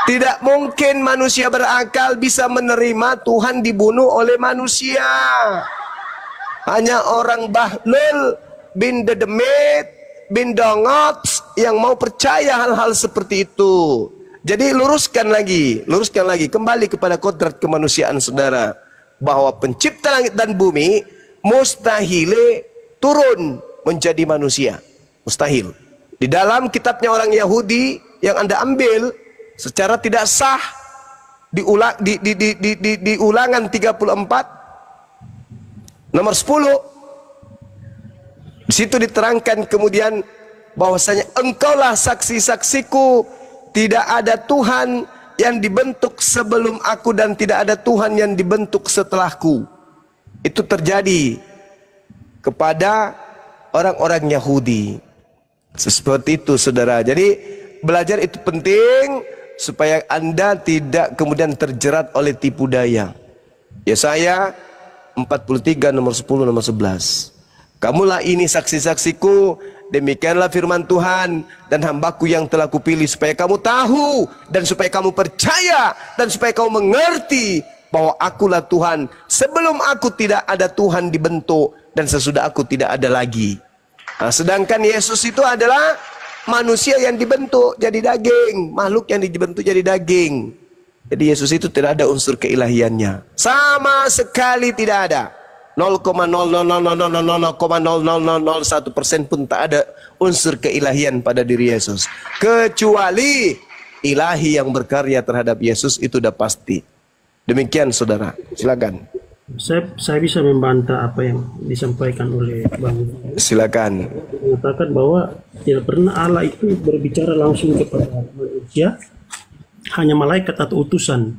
Tidak mungkin manusia berakal bisa menerima Tuhan dibunuh oleh manusia. Hanya orang Bahlul bin Dedemit bin Dongots yang mau percaya hal-hal seperti itu. Jadi luruskan lagi, kembali kepada kodrat kemanusiaan saudara, bahwa pencipta langit dan bumi mustahil turun menjadi manusia, mustahil. Di dalam kitabnya orang Yahudi yang Anda ambil secara tidak sah di Ulangan 34 nomor 10, di situ diterangkan kemudian bahwasanya engkaulah saksi-saksiku, tidak ada Tuhan yang dibentuk sebelum aku dan tidak ada Tuhan yang dibentuk setelahku. Itu terjadi kepada orang-orang Yahudi. Seperti itu saudara. Jadi belajar itu penting supaya Anda tidak kemudian terjerat oleh tipu daya. Yesaya 43 nomor 10 nomor 11. Kamulah ini saksi-saksiku, demikianlah firman Tuhan, dan hambaku yang telah kupilih, supaya kamu tahu dan supaya kamu percaya dan supaya kamu mengerti bahwa akulah Tuhan. Sebelum aku tidak ada Tuhan dibentuk, dan sesudah aku tidak ada lagi. Nah, sedangkan Yesus itu adalah manusia yang dibentuk jadi daging, makhluk yang dibentuk jadi daging. Jadi Yesus itu tidak ada unsur keilahiannya, sama sekali tidak ada. 0,000000001% pun tak ada unsur keilahian pada diri Yesus, kecuali ilahi yang berkarya terhadap Yesus, itu sudah pasti. Demikian saudara, silakan. Saya bisa membantah apa yang disampaikan oleh Bang. Silakan. Mengatakan bahwa tidak pernah Allah itu berbicara langsung kepada manusia, hanya malaikat atau utusan.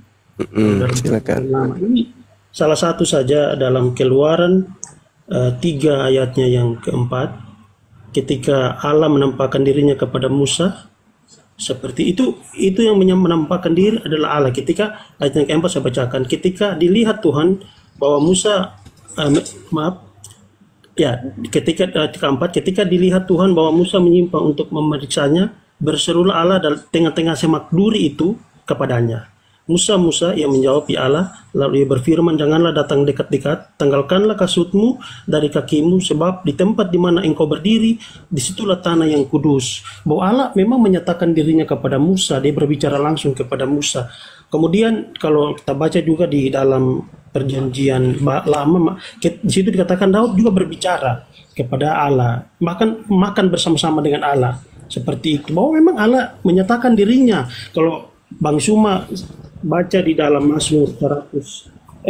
Silakan. Ini salah satu saja dalam Keluaran 3 ayatnya yang keempat, ketika Allah menampakkan dirinya kepada Musa seperti itu yang menampakkan diri adalah Allah. Ketika ayat yang keempat saya bacakan, ketika dilihat Tuhan bahwa Musa ketika keempat, ketika dilihat Tuhan bahwa Musa menyimpang untuk memeriksanya, Berserulah Allah dari tengah-tengah semak duri itu kepadanya. Musa, Musa, ia menjawab, ya Allah. Lalu ia berfirman, janganlah datang dekat-dekat, tanggalkanlah kasutmu dari kakimu, sebab di tempat di mana engkau berdiri, disitulah tanah yang kudus. Bahwa Allah memang menyatakan dirinya kepada Musa, dia berbicara langsung kepada Musa. Kemudian kalau kita baca juga di dalam perjanjian lama, di situ dikatakan Daud juga berbicara kepada Allah, bahkan makan bersama-sama dengan Allah. Seperti itu, bahwa memang Allah menyatakan dirinya. Kalau Bang Suma baca di dalam Mazmur 147,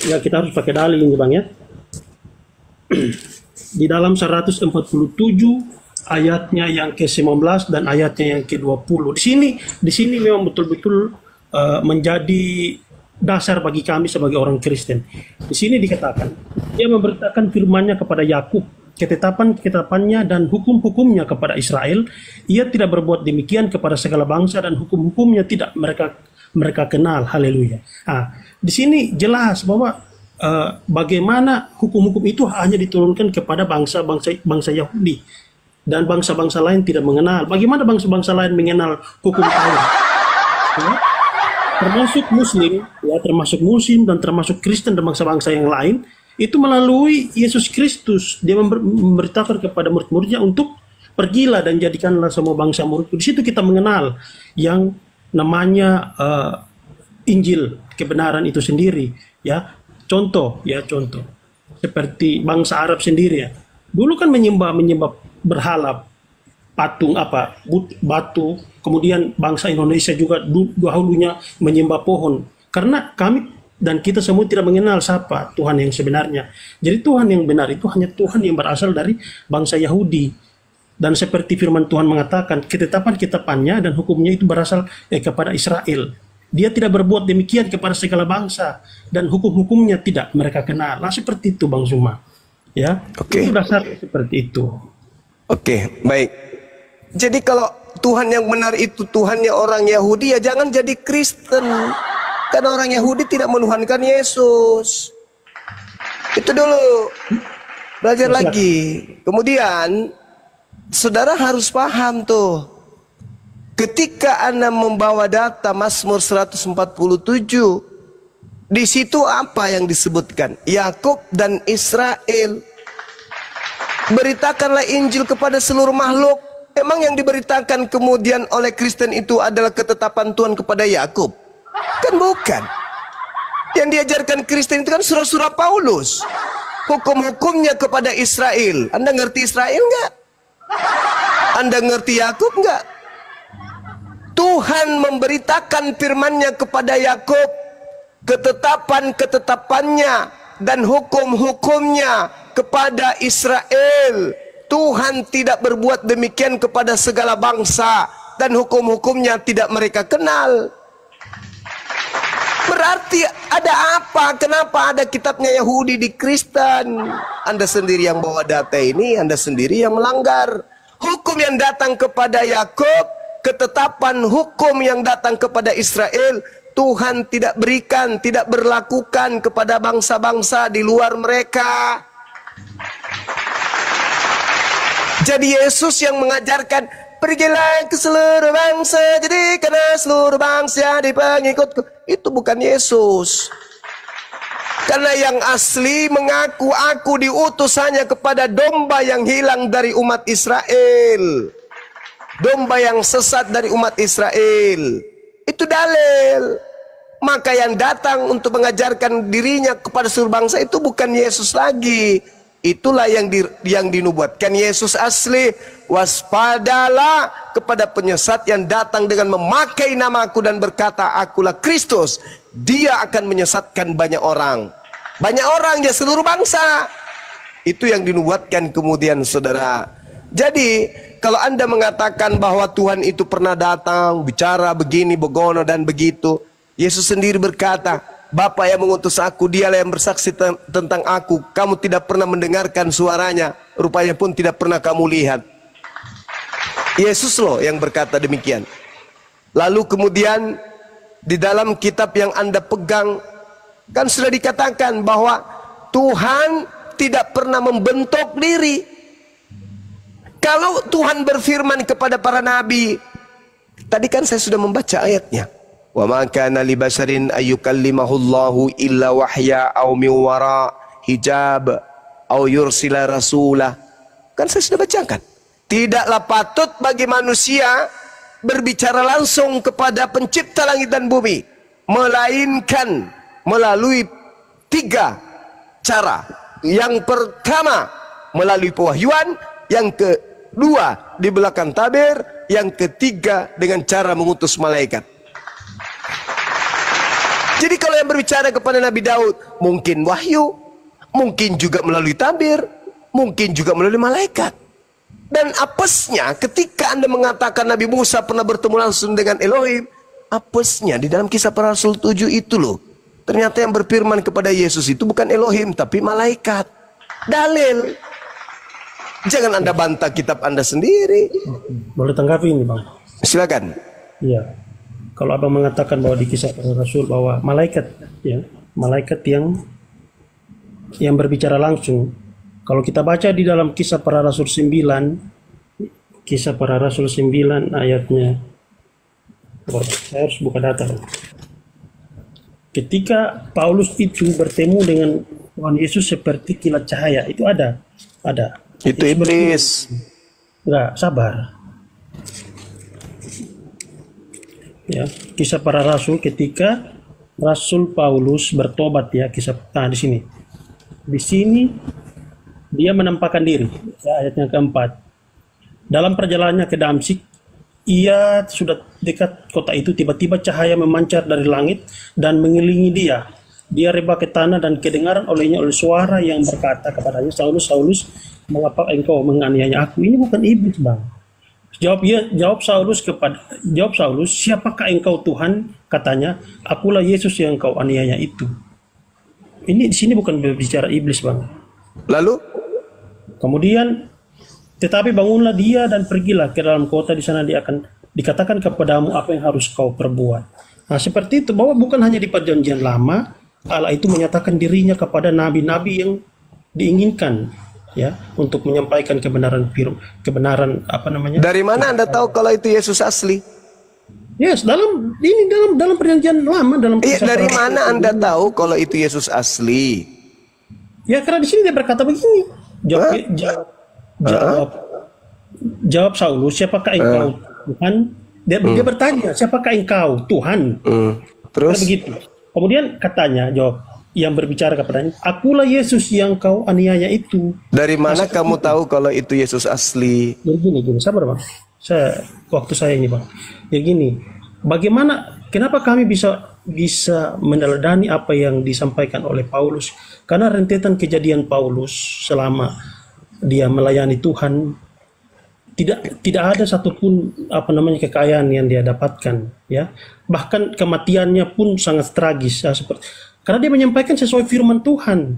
ya kita harus pakai dalil ini Bang ya. Di dalam 147 ayatnya yang ke-19 dan ayatnya yang ke-20. Di sini memang betul-betul menjadi dasar bagi kami sebagai orang Kristen. Di sini dikatakan, dia memberitakan firman-Nya kepada Yakub, ketetapan-ketetapannya dan hukum-hukumnya kepada Israel. Ia tidak berbuat demikian kepada segala bangsa dan hukum-hukumnya tidak mereka kenal. Haleluya. Di sini jelas bahwa bagaimana hukum-hukum itu hanya diturunkan kepada bangsa Yahudi dan bangsa-bangsa lain tidak mengenal. Bagaimana bangsa-bangsa lain mengenal hukum Taurat? Ya? Termasuk Muslim, ya, termasuk Muslim dan termasuk Kristen dan bangsa-bangsa yang lain. Itu melalui Yesus Kristus. Dia memberitakan kepada murid-muridnya untuk pergilah dan jadikanlah semua bangsa muridku. Di situ kita mengenal yang namanya Injil, kebenaran itu sendiri. Ya, contoh seperti bangsa Arab sendiri ya. Dulu kan menyembah berhala, patung batu. Kemudian bangsa Indonesia juga dahulunya menyembah pohon. Karena kami dan kita semua tidak mengenal siapa Tuhan yang sebenarnya. Jadi Tuhan yang benar itu hanya Tuhan yang berasal dari bangsa Yahudi. Dan seperti firman Tuhan mengatakan, ketetapan-ketetapannya dan hukumnya itu berasal kepada Israel. Dia tidak berbuat demikian kepada segala bangsa. Dan hukum-hukumnya tidak mereka kenal. Nah seperti itu Bang Suma. Ya, itu dasar seperti itu. Oke, baik. Jadi kalau Tuhan yang benar itu Tuhannya orang Yahudi, ya jangan jadi Kristen. Karena orang Yahudi tidak menuhankan Yesus. Itu dulu. Belajar lagi. Kemudian, saudara harus paham tuh. Ketika Anda membawa data Mazmur 147, di situ apa yang disebutkan? Yakub dan Israel. Beritakanlah Injil kepada seluruh makhluk. Emang yang diberitakan kemudian oleh Kristen itu adalah ketetapan Tuhan kepada Yakub? Kan bukan. Yang diajarkan Kristen itu kan surah-surah Paulus. Hukum-hukumnya kepada Israel. Anda ngerti Israel nggak? Anda ngerti Yakub nggak? Tuhan memberitakan firman-Nya kepada Yakub, ketetapan-ketetapannya dan hukum-hukumnya kepada Israel. Tuhan tidak berbuat demikian kepada segala bangsa dan hukum-hukumnya tidak mereka kenal. Berarti ada apa? Kenapa ada kitabnya Yahudi di Kristen? Anda sendiri yang bawa data ini, Anda sendiri yang melanggar. Hukum yang datang kepada Yakub, ketetapan hukum yang datang kepada Israel, Tuhan tidak berikan, tidak berlakukan kepada bangsa-bangsa di luar mereka. Jadi Yesus yang mengajarkan, pergilah ke seluruh bangsa, jadikanlah seluruh bangsa di pengikutku. Itu bukan Yesus. Karena yang asli mengaku aku diutus hanya kepada domba yang hilang dari umat Israel. Domba yang sesat dari umat Israel. Itu dalil. Maka yang datang untuk mengajarkan dirinya kepada seluruh bangsa itu bukan Yesus lagi. Itulah yang dinubuatkan Yesus asli. Waspadalah kepada penyesat yang datang dengan memakai namaku dan berkata, akulah Kristus. Dia akan menyesatkan banyak orang. Banyak orang ya, seluruh bangsa. Itu yang dinubuatkan kemudian saudara. Jadi kalau Anda mengatakan bahwa Tuhan itu pernah datang, bicara begini, begono dan begitu, Yesus sendiri berkata, Bapa yang mengutus aku, dialah yang bersaksi tentang aku. Kamu tidak pernah mendengarkan suaranya, rupanya pun tidak pernah kamu lihat. Yesus loh yang berkata demikian. Lalu kemudian di dalam kitab yang Anda pegang, kan sudah dikatakan bahwa Tuhan tidak pernah membentuk diri. Kalau Tuhan berfirman kepada para nabi, tadi kan saya sudah membaca ayatnya. Wa ma kana li basharin ayyukallimahullahu illa wahya aw min wara hijab aw yursila rasulah. Kan saya sudah bacakan. Tidaklah patut bagi manusia berbicara langsung kepada pencipta langit dan bumi, melainkan melalui 3 cara. Yang pertama melalui pewahyuan, yang kedua di belakang tabir, yang ketiga dengan cara mengutus malaikat. Jadi kalau yang berbicara kepada Nabi Daud mungkin wahyu, mungkin juga melalui tabir, mungkin juga melalui malaikat. Dan apesnya ketika Anda mengatakan Nabi Musa pernah bertemu langsung dengan Elohim, apesnya di dalam Kisah Para Rasul 7 itu loh, ternyata yang berfirman kepada Yesus itu bukan Elohim tapi malaikat. Dalil. Jangan Anda bantah kitab Anda sendiri. Boleh tanggapi ini, Bang? Silakan. Iya. Kalau Abang mengatakan bahwa di Kisah Para Rasul bahwa malaikat, ya, malaikat yang berbicara langsung. Kalau kita baca di dalam Kisah Para Rasul 9, Kisah Para Rasul 9 ayatnya, saya harus buka data. Ketika Paulus itu bertemu dengan Tuhan Yesus seperti kilat cahaya, itu ada. Itu iblis. Enggak, sabar. Ya, Kisah Para Rasul ketika Rasul Paulus bertobat, ya, di sini. Di sini dia menampakkan diri, ya, ayat yang keempat. Dalam perjalanannya ke Damsyik, ia sudah dekat kota itu, tiba-tiba cahaya memancar dari langit dan mengelilingi dia. Dia rebah ke tanah dan kedengaran olehnya oleh suara yang berkata kepadanya, Saulus, Saulus, mengapa engkau menganiaya aku? Ini bukan iblis, Bang. Jawab Saulus, siapakah engkau Tuhan? Katanya, akulah Yesus yang engkau aniaya itu. Ini di sini bukan berbicara iblis, Bang. Lalu? Kemudian, tetapi bangunlah dia dan pergilah ke dalam kota, di sana dia akan dikatakan kepadamu apa yang harus kau perbuat. Nah, seperti itu, bahwa bukan hanya di perjanjian lama, Allah itu menyatakan dirinya kepada nabi-nabi yang diinginkan, ya, untuk menyampaikan kebenaran apa namanya? Dari mana Anda tahu kalau itu Yesus asli? Yes, dalam perjanjian lama, dalam dari mana Anda tahu kalau itu Yesus asli? Ya, karena di sini dia berkata begini. Jawab Saulus, siapakah engkau Tuhan? Dia bertanya, siapakah engkau Tuhan? Terus begitu. Kemudian katanya, jawab yang berbicara kepadanya, akulah Yesus yang kau aniaya itu. Dari mana kamu tahu kalau itu Yesus asli? Jadi gini, sabar, Bang. Waktu saya ini, Bang. Ya gini, kenapa kami bisa meneladani apa yang disampaikan oleh Paulus? Karena rentetan kejadian Paulus selama dia melayani Tuhan, tidak ada satupun kekayaan yang dia dapatkan, ya. Bahkan kematiannya pun sangat tragis, ya, karena dia menyampaikan sesuai firman Tuhan,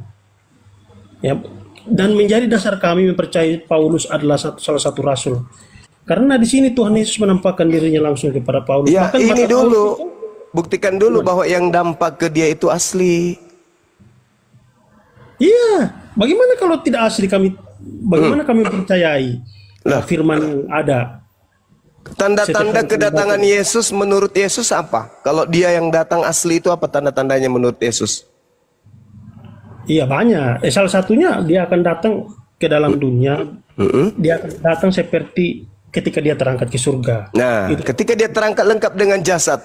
ya, dan menjadi dasar kami mempercayai Paulus adalah salah satu rasul. Karena di sini Tuhan Yesus menampakkan dirinya langsung kepada Paulus. Ya, bahkan ini dulu, Paulus, buktikan dulu bahwa yang dampak ke dia itu asli. Iya, bagaimana kalau tidak asli bagaimana kami percayai firman yang ada? Tanda-tanda kedatangan Yesus menurut Yesus apa? Kalau dia yang datang asli itu apa tanda-tandanya menurut Yesus? Iya, banyak. Salah satunya dia akan datang ke dalam dunia. Dia akan datang seperti ketika dia terangkat ke surga. Nah, ketika dia terangkat lengkap dengan jasad.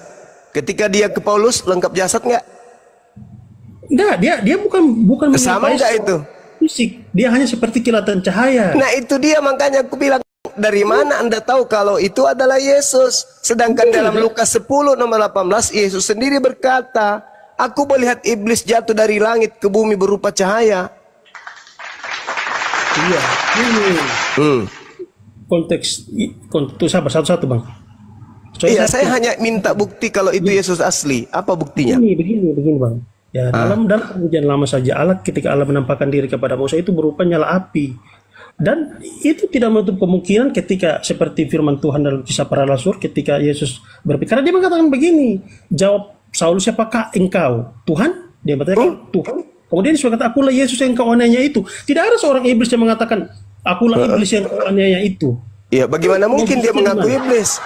Ketika dia ke Paulus lengkap jasad nggak? Enggak, dia bukan sama nggak itu? Fisik. Dia hanya seperti kilatan cahaya. Nah, itu dia, makanya aku bilang, dari mana Anda tahu kalau itu adalah Yesus? Sedangkan dalam Lukas 10 nomor 18 Yesus sendiri berkata, aku melihat iblis jatuh dari langit ke bumi berupa cahaya. Iya. Konteks itu sabar satu-satu, Bang. Iya, saya hanya minta bukti kalau itu Yesus asli. Apa buktinya? Begini, Bang. Ya, dalam perjanjian lama saja Allah ketika Allah menampakkan diri kepada Musa itu berupa nyala api. Dan itu tidak menutup kemungkinan ketika seperti firman Tuhan dalam Kisah Para Rasul ketika Yesus berpikir, karena dia mengatakan begini, jawab Saulus, siapakah engkau? Tuhan? Dia mengatakan Tuhan. Kemudian dia berkata, akulah Yesus yang engkau aniaya itu. Tidak ada seorang iblis yang mengatakan, akulah iblis yang kau aniaya itu. Ya, bagaimana mungkin dia mengaku iblis?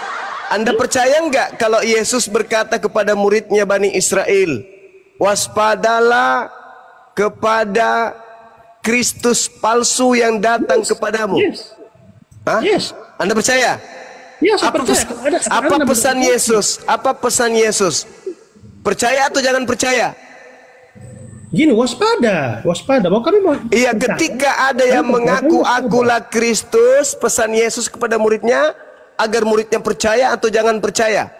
Anda percaya nggak kalau Yesus berkata kepada muridnya Bani Israel, waspadalah kepada Kristus palsu yang datang kepadamu. Yes. Hah? Yes. Anda percaya? Ya, saya Apa, percaya. apa pesan Yesus? Apa pesan Yesus? Percaya atau jangan percaya? Gini, waspada. Bahwa kami mau. Iya, ketika ada yang mengaku akulah Kristus, pesan Yesus kepada muridnya agar muridnya percaya atau jangan percaya.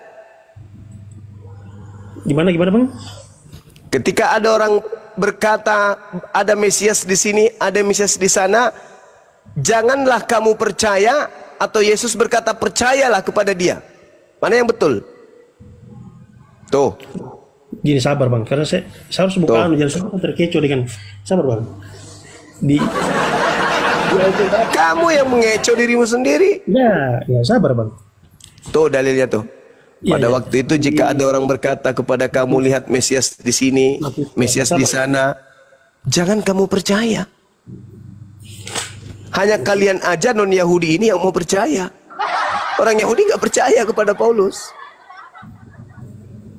Gimana Bang? Ketika ada orang berkata ada Mesias di sini, ada Mesias di sana, janganlah kamu percaya, atau Yesus berkata percayalah kepada dia. Mana yang betul? Tuh. Gini, sabar Bang, karena saya harus buka jangan sampai terkecoh dengan sabar Bang. Kamu yang mengecoh dirimu sendiri. Ya, sabar Bang. Tuh dalilnya tuh. Pada Ya. waktu itu jika ada orang berkata kepada kamu, lihat Mesias di sini, Mesias di sana, jangan kamu percaya. Hanya kalian aja non Yahudi ini yang mau percaya. Orang Yahudi nggak percaya kepada Paulus.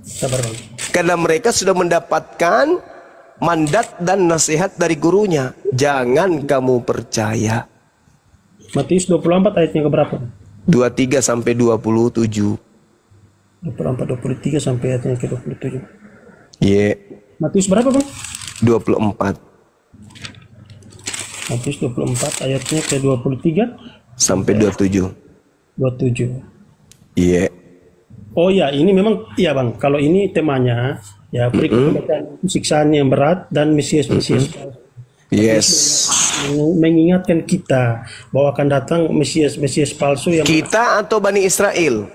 Sabar Bang. Karena mereka sudah mendapatkan mandat dan nasihat dari gurunya. Jangan kamu percaya. Matius 24 ayatnya ke berapa? 23 sampai 27. 23 sampai ayatnya ke 27. Ye. Matius berapa Bang? 24 Matius 24 ayatnya ke 23 sampai 27. 27. Ye. Oh ya, ini memang iya Bang. Kalau ini temanya ya berikut siksaan yang berat dan Mesias. Yes. Mengingatkan kita bahwa akan datang Mesias palsu yang Kita atau Bani Israel?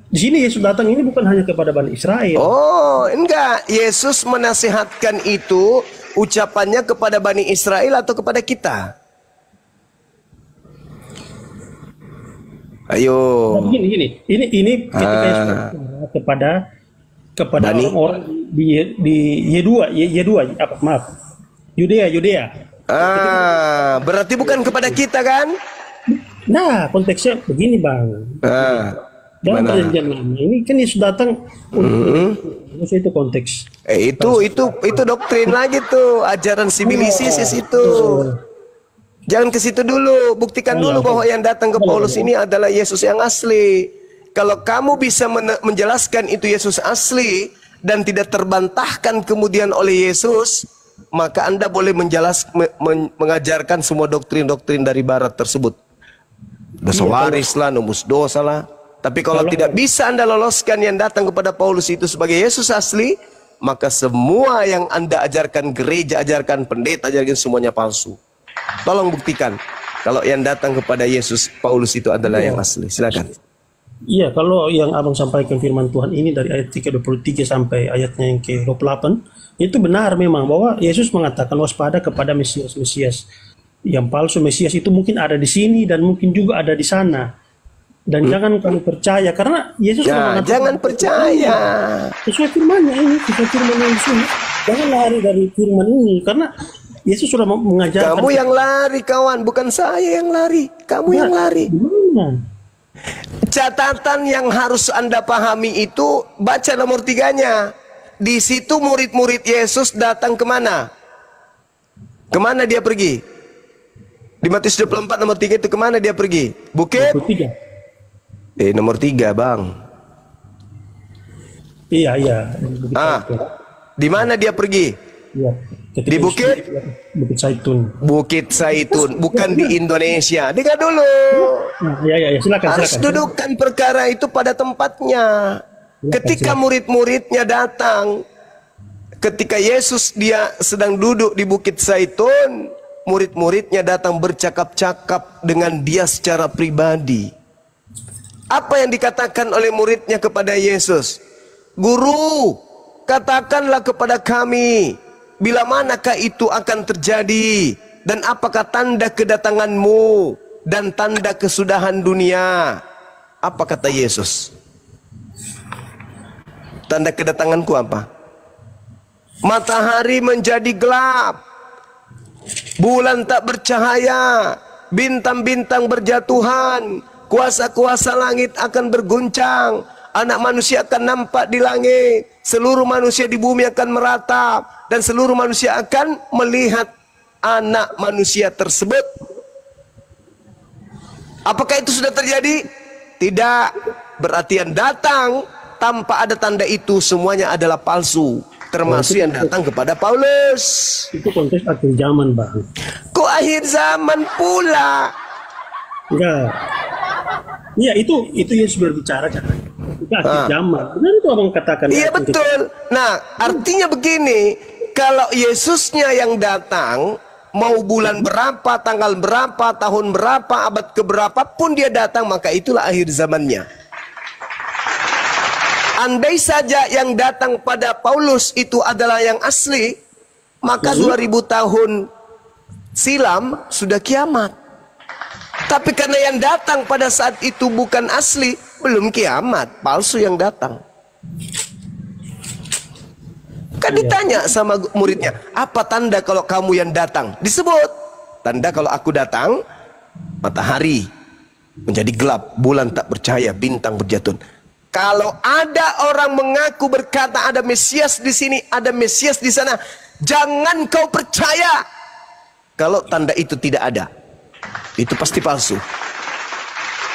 di sini Yesus datang ini bukan hanya kepada Bani Israel. Oh, enggak. Yesus menasihatkan itu ucapannya kepada Bani Israel atau kepada kita? Ayo. Gini. Ini ketika Yesus kepada orang-orang di Y2 apa maaf. Yudea. Berarti bukan kepada kita kan? Nah, konteksnya begini Bang. Dalam perjanjian lama ini kan Yesus datang untuk itu konteks. Itu doktrin lagi tuh, ajaran sibilisis itu. Jangan ke situ dulu, buktikan dulu bahwa yang datang ke Paulus ini adalah Yesus yang asli. Kalau kamu bisa menjelaskan itu Yesus asli dan tidak terbantahkan kemudian oleh Yesus, maka Anda boleh mengajarkan semua doktrin-doktrin dari barat tersebut. Dosa waris lah, nembus dosa lah. Tapi kalau tidak bisa Anda loloskan yang datang kepada Paulus itu sebagai Yesus asli, maka semua yang Anda ajarkan, gereja ajarkan, pendeta ajarkan, semuanya palsu. Tolong buktikan kalau yang datang kepada Yesus Paulus itu adalah yang asli. Silakan. Iya, kalau yang Abang sampaikan firman Tuhan ini dari ayat ke-23 sampai ayatnya yang ke-28, itu benar memang bahwa Yesus mengatakan waspada kepada Mesias yang palsu. Mesias itu mungkin ada di sini dan mungkin juga ada di sana. Dan jangan kamu percaya karena Yesus mengatakan jangan percaya. Sesuai firman-Nya ini, sesuai firman yang di sini. Jangan lari dari firman ini karena Yesus sudah mengajarkan. Kamu yang lari kawan, bukan saya yang lari. Kamu yang lari. Catatan yang harus Anda pahami itu, baca nomor 3-nya. Di situ murid-murid Yesus datang kemana? Kemana dia pergi? Di Matius 24 nomor 3 itu kemana dia pergi? Bukit? Nomor 3 Bang. Iya. Di mana dia pergi? Ya, di Bukit Zaitun. Bukit Zaitun, bukan di Indonesia. Dengar dulu. Silakan. Harus dudukkan perkara itu pada tempatnya. Ketika murid-muridnya datang, ketika Yesus dia sedang duduk di Bukit Zaitun, murid-muridnya datang bercakap-cakap dengan dia secara pribadi. Apa yang dikatakan oleh muridnya kepada Yesus? Guru, katakanlah kepada kami, bila manakah itu akan terjadi? Dan apakah tanda kedatanganmu dan tanda kesudahan dunia? Apa kata Yesus? Tanda kedatanganku apa? Matahari menjadi gelap, bulan tak bercahaya, bintang-bintang berjatuhan, kuasa-kuasa langit akan berguncang, anak manusia akan nampak di langit, seluruh manusia di bumi akan meratap, dan seluruh manusia akan melihat anak manusia tersebut. Apakah itu sudah terjadi? Tidak. Berarti yang datang tanpa ada tanda itu semuanya adalah palsu, termasuk yang datang kepada Paulus. Itu konteks akhir zaman, Bang. Kok akhir zaman pula? Enggak. Iya, itu Yesus berbicara kan. Itu akhir zaman. Benar itu abang katakan. Iya betul. Nah, artinya begini, kalau Yesusnya yang datang, mau bulan berapa, tanggal berapa, tahun berapa, abad keberapa pun dia datang, maka itulah akhir zamannya. Andai saja yang datang pada Paulus itu adalah yang asli, maka 2000 tahun silam sudah kiamat. Tapi karena yang datang pada saat itu bukan asli, belum kiamat, palsu yang datang. Kan ditanya sama muridnya, apa tanda kalau kamu yang datang? Disebut, tanda kalau aku datang, matahari menjadi gelap, bulan tak bercahaya, bintang berjatuhan. Kalau ada orang mengaku berkata ada Mesias di sini, ada Mesias di sana, jangan kau percaya. Kalau tanda itu tidak ada, itu pasti palsu.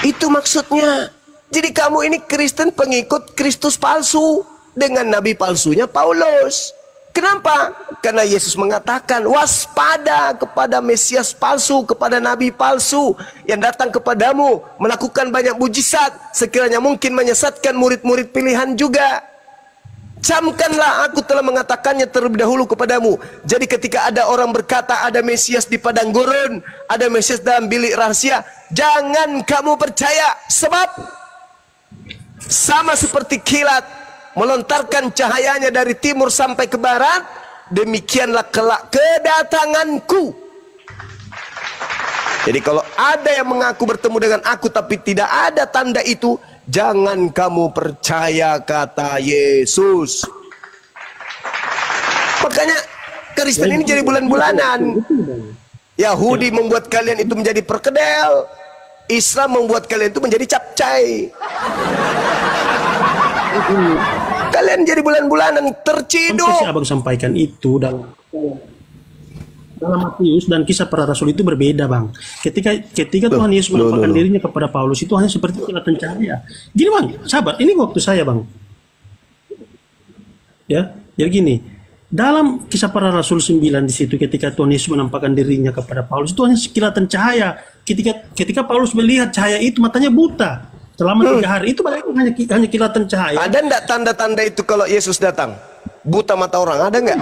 Itu maksudnya. Jadi kamu ini Kristen pengikut Kristus palsu dengan nabi palsunya Paulus. Kenapa? Karena Yesus mengatakan waspada kepada Mesias palsu, kepada nabi palsu yang datang kepadamu melakukan banyak mujizat, sekiranya mungkin menyesatkan murid-murid pilihan juga. Camkanlah, aku telah mengatakannya terlebih dahulu kepadamu. Jadi ketika ada orang berkata ada Mesias di padang gurun, ada Mesias dalam bilik rahasia, jangan kamu percaya. Sebab sama seperti kilat melontarkan cahayanya dari timur sampai ke barat, demikianlah kelak kedatanganku. Jadi kalau ada yang mengaku bertemu dengan aku tapi tidak ada tanda itu, jangan kamu percaya, kata Yesus. Makanya Kristen ini jadi bulan-bulanan. Yahudi membuat kalian itu menjadi perkedel, Islam membuat kalian itu menjadi capcay. Kalian jadi bulan-bulanan terciduk. Konteks yang abang sampaikan itu dalam Matius dan kisah para rasul itu berbeda, Bang. Ketika Tuhan Yesus menampakkan dirinya kepada Paulus itu hanya seperti kilatan cahaya. Gini, Bang, sahabat, ini waktu saya, Bang. Ya, jadi gini. Dalam kisah para rasul 9 di situ ketika Tuhan Yesus menampakkan dirinya kepada Paulus itu hanya kilatan cahaya. Ketika Paulus melihat cahaya itu matanya buta. Selama 3 hari itu hanya kilatan cahaya. Ada enggak tanda-tanda itu kalau Yesus datang? Buta mata orang, ada enggak?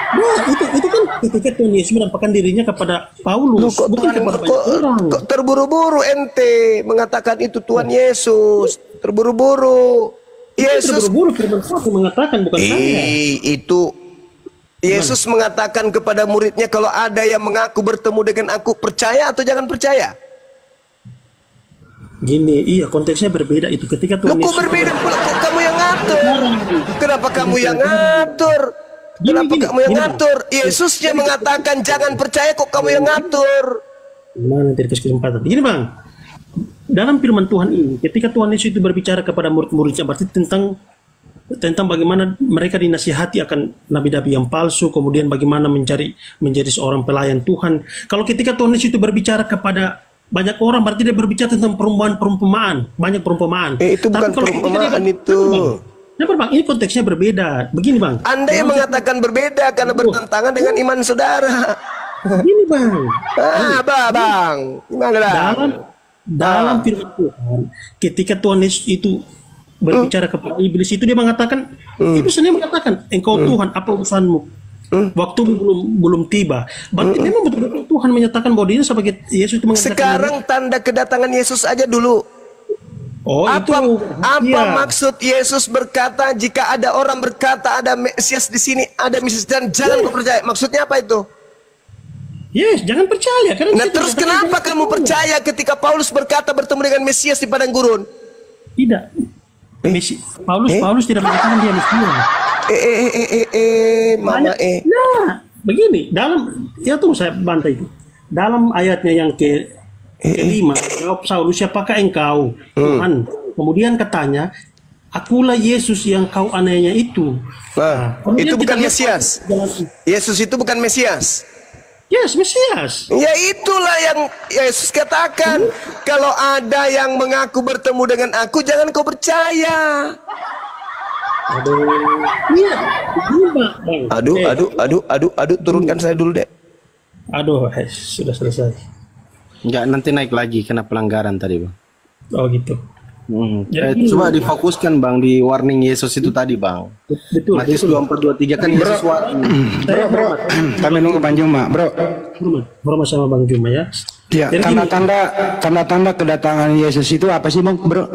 Nah, itu kan ketika Tuhan Yesus menampakkan dirinya kepada Paulus, bukan kepada banyak orang. Kok terburu-buru ente mengatakan itu Tuhan Yesus? Terburu-buru. Yesus terburu-buru firman Tuhan mengatakan, bukan saya. Itu Yesus mengatakan kepada muridnya, kalau ada yang mengaku bertemu dengan aku, percaya atau jangan percaya? Gini, iya konteksnya berbeda itu ketika Tuhan Yesus. Kok berbeda pula? Kok kamu yang ngatur? Kenapa kamu yang ngatur? Kenapa kamu yang ngatur? Yesusnya mengatakan jangan percaya, kok kamu yang ngatur? Mana nanti dikasih kesempatan. Gini, Bang, dalam firman Tuhan ini, ketika Tuhan Yesus itu berbicara kepada murid-muridnya, berarti tentang bagaimana mereka dinasihati akan nabi-nabi yang palsu, kemudian bagaimana menjadi seorang pelayan Tuhan. Kalau ketika Tuhan Yesus itu berbicara kepada banyak orang, berarti dia berbicara tentang perumpamaan, banyak perumpamaan. Itu bukan perumpamaan itu. Kenapa, Bang? Ini konteksnya berbeda. Begini, Bang. Anda yang mengatakan berbeda karena bertentangan dengan iman saudara. Begini, Bang. Bang. Gimana, Bang? Dalam firman Tuhan, ketika Tuhan Yesus itu berbicara kepada iblis itu, dia mengatakan, iblis sendiri mengatakan, engkau Tuhan, apa urusanmu? Waktu belum tiba. Berarti memang betul-betul Tuhan menyatakan bahwa dia sebagai Yesus itu mengatakan. Sekarang tanda kedatangan Yesus aja dulu. Oh, apa maksud Yesus berkata jika ada orang berkata ada Mesias di sini, ada Mesias dan jangan kau percaya? Maksudnya apa itu? Yes, jangan percaya. Nah, terus kenapa kamu percaya ketika Paulus berkata bertemu dengan Mesias di padang gurun? Tidak. Paulus tidak mengatakan dia Mesias. Mama Nah, begini, dalam ya tunggu saya bantai itu. Dalam ayatnya yang kelima, jawab Saulus, siapakah engkau? Tuhan. Kemudian katanya, akulah Yesus yang kau aniaya itu. Nah, kemudian itu bukan kita lihat Mesias. Yesus itu bukan Mesias. Yes, Mesias. Ya itulah yang Yesus katakan. Kalau ada yang mengaku bertemu dengan aku, jangan kau percaya. Iya, Bang. Aduh, turunkan saya dulu deh. Aduh, sudah selesai. Enggak, nanti naik lagi kena pelanggaran tadi, Bang. Oh gitu. Jadi- Coba difokuskan, Bang, di warning Yesus itu tadi, Bang. Betul. Matius 24:23 kan Yesus Bro, kami nunggu Bang Juma, bro. Hormat sama Bang Juma ya. Ya, Jadi gini, tanda-tanda kedatangan Yesus itu apa sih, Bang, bro?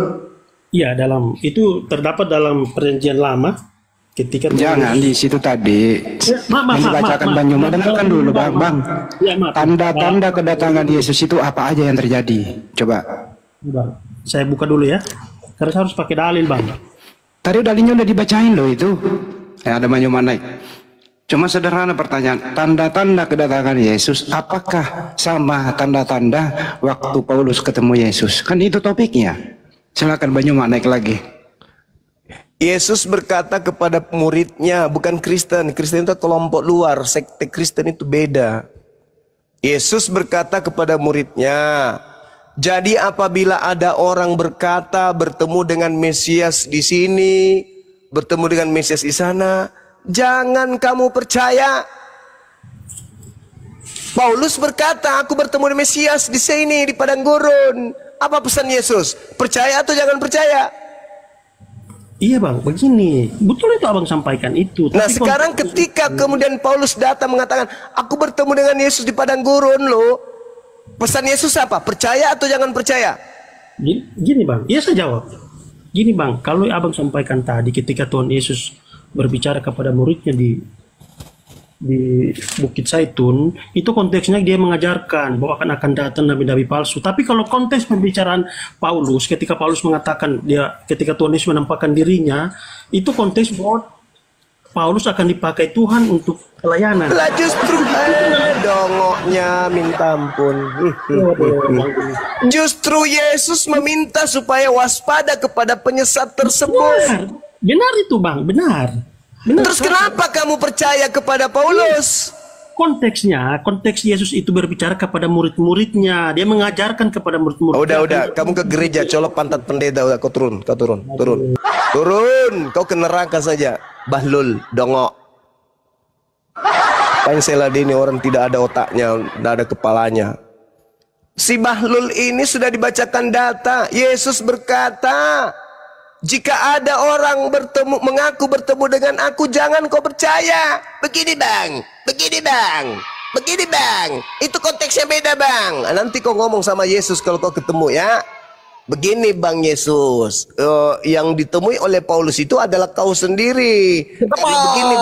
iya, itu terdapat dalam perjanjian lama ketika Jangan di situ tadi. Maaf, Yang dibacakan Bang Juma, dengarkan dulu, Bang. Ya, maaf. Tanda-tanda kedatangan Yesus itu apa aja yang terjadi? Coba. Bang, saya buka dulu ya. Karena saya harus pakai dalil, Bang. Tadi dalilnya udah dibacain loh itu. Ada Bang Juma naik. Cuma sederhana pertanyaan, tanda-tanda kedatangan Yesus apakah sama tanda-tanda waktu Paulus ketemu Yesus? Kan itu topiknya. Silakan Bang Juma naik lagi. Yesus berkata kepada muridnya, bukan Kristen. Kristen itu kelompok luar, sekte Kristen itu beda. Yesus berkata kepada muridnya, jadi apabila ada orang berkata bertemu dengan Mesias di sini, bertemu dengan Mesias di sana, jangan kamu percaya. Paulus berkata, aku bertemu dengan Mesias di sini, di padang gurun. Apa pesan Yesus? Percaya atau jangan percaya? Iya, Bang, begini. Betul itu Abang sampaikan itu. Nah, Tapi sekarang ketika kemudian Paulus datang mengatakan, aku bertemu dengan Yesus di padang gurun loh. Pesan Yesus apa? Percaya atau jangan percaya? Gini, Bang. Iya, saya jawab. Gini, Bang, kalau Abang sampaikan tadi ketika Tuhan Yesus berbicara kepada muridnya di Bukit Zaitun, itu konteksnya dia mengajarkan bahwa akan datang nabi-nabi palsu. Tapi kalau konteks pembicaraan Paulus, ketika Paulus mengatakan ketika Tuhan Yesus menampakkan dirinya, itu konteks bahwa Paulus akan dipakai Tuhan untuk pelayanan. Lah justru dongoknya minta ampun. Justru Yesus meminta supaya waspada kepada penyesat tersebut. Benar itu, Bang, benar. Terus kenapa kamu percaya kepada Paulus? Konteks Yesus itu berbicara kepada murid-muridnya. Dia mengajarkan kepada murid-muridnya. Udah, kamu ke gereja colok pantat pendeta, udah kau turun. Kau ke neraka saja. Bahlul, dongok. Pansela ini orang tidak ada otaknya, tidak ada kepalanya. Si Bahlul ini sudah dibacakan data. Yesus berkata, jika ada orang mengaku bertemu dengan aku, jangan kau percaya. Begini bang. Itu konteksnya beda bang. Nanti kau ngomong sama Yesus kalau kau ketemu ya. Begini bang Yesus, yang ditemui oleh Paulus itu adalah kau sendiri. Begini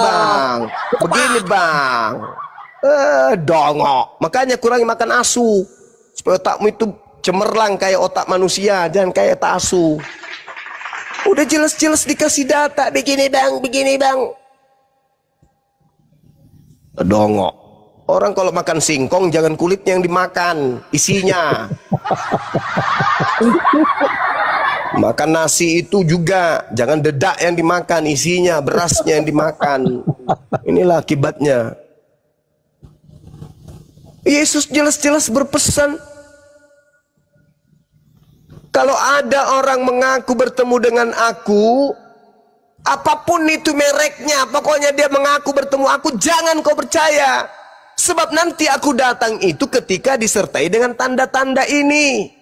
bang. Dongok. Makanya kurangi makan asu. Supaya otakmu itu cemerlang kayak otak manusia, jangan kayak otak asu. Udah jelas-jelas dikasih data, begini bang. Dongok. Orang kalau makan singkong jangan kulitnya yang dimakan, isinya. Makan nasi itu juga jangan dedak yang dimakan, isinya, berasnya yang dimakan. Inilah akibatnya. Yesus jelas-jelas berpesan, kalau ada orang mengaku bertemu dengan aku, apapun itu mereknya, pokoknya dia mengaku bertemu aku, jangan kau percaya. Sebab nanti aku datang itu ketika disertai dengan tanda-tanda ini.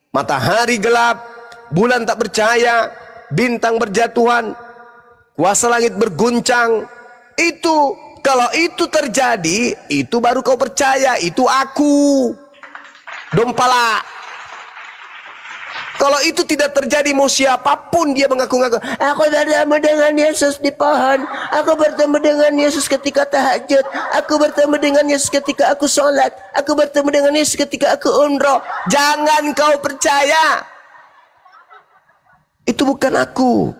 Matahari gelap, bulan tak percaya, bintang berjatuhan, kuasa langit berguncang. Itu, kalau itu terjadi, itu baru kau percaya, itu aku. Dompala. Kalau itu tidak terjadi, mau siapapun dia mengaku-ngaku, aku bertemu dengan Yesus di pohon, aku bertemu dengan Yesus ketika tahajud, aku bertemu dengan Yesus ketika aku sholat, aku bertemu dengan Yesus ketika aku umroh. Jangan kau percaya. Itu bukan aku.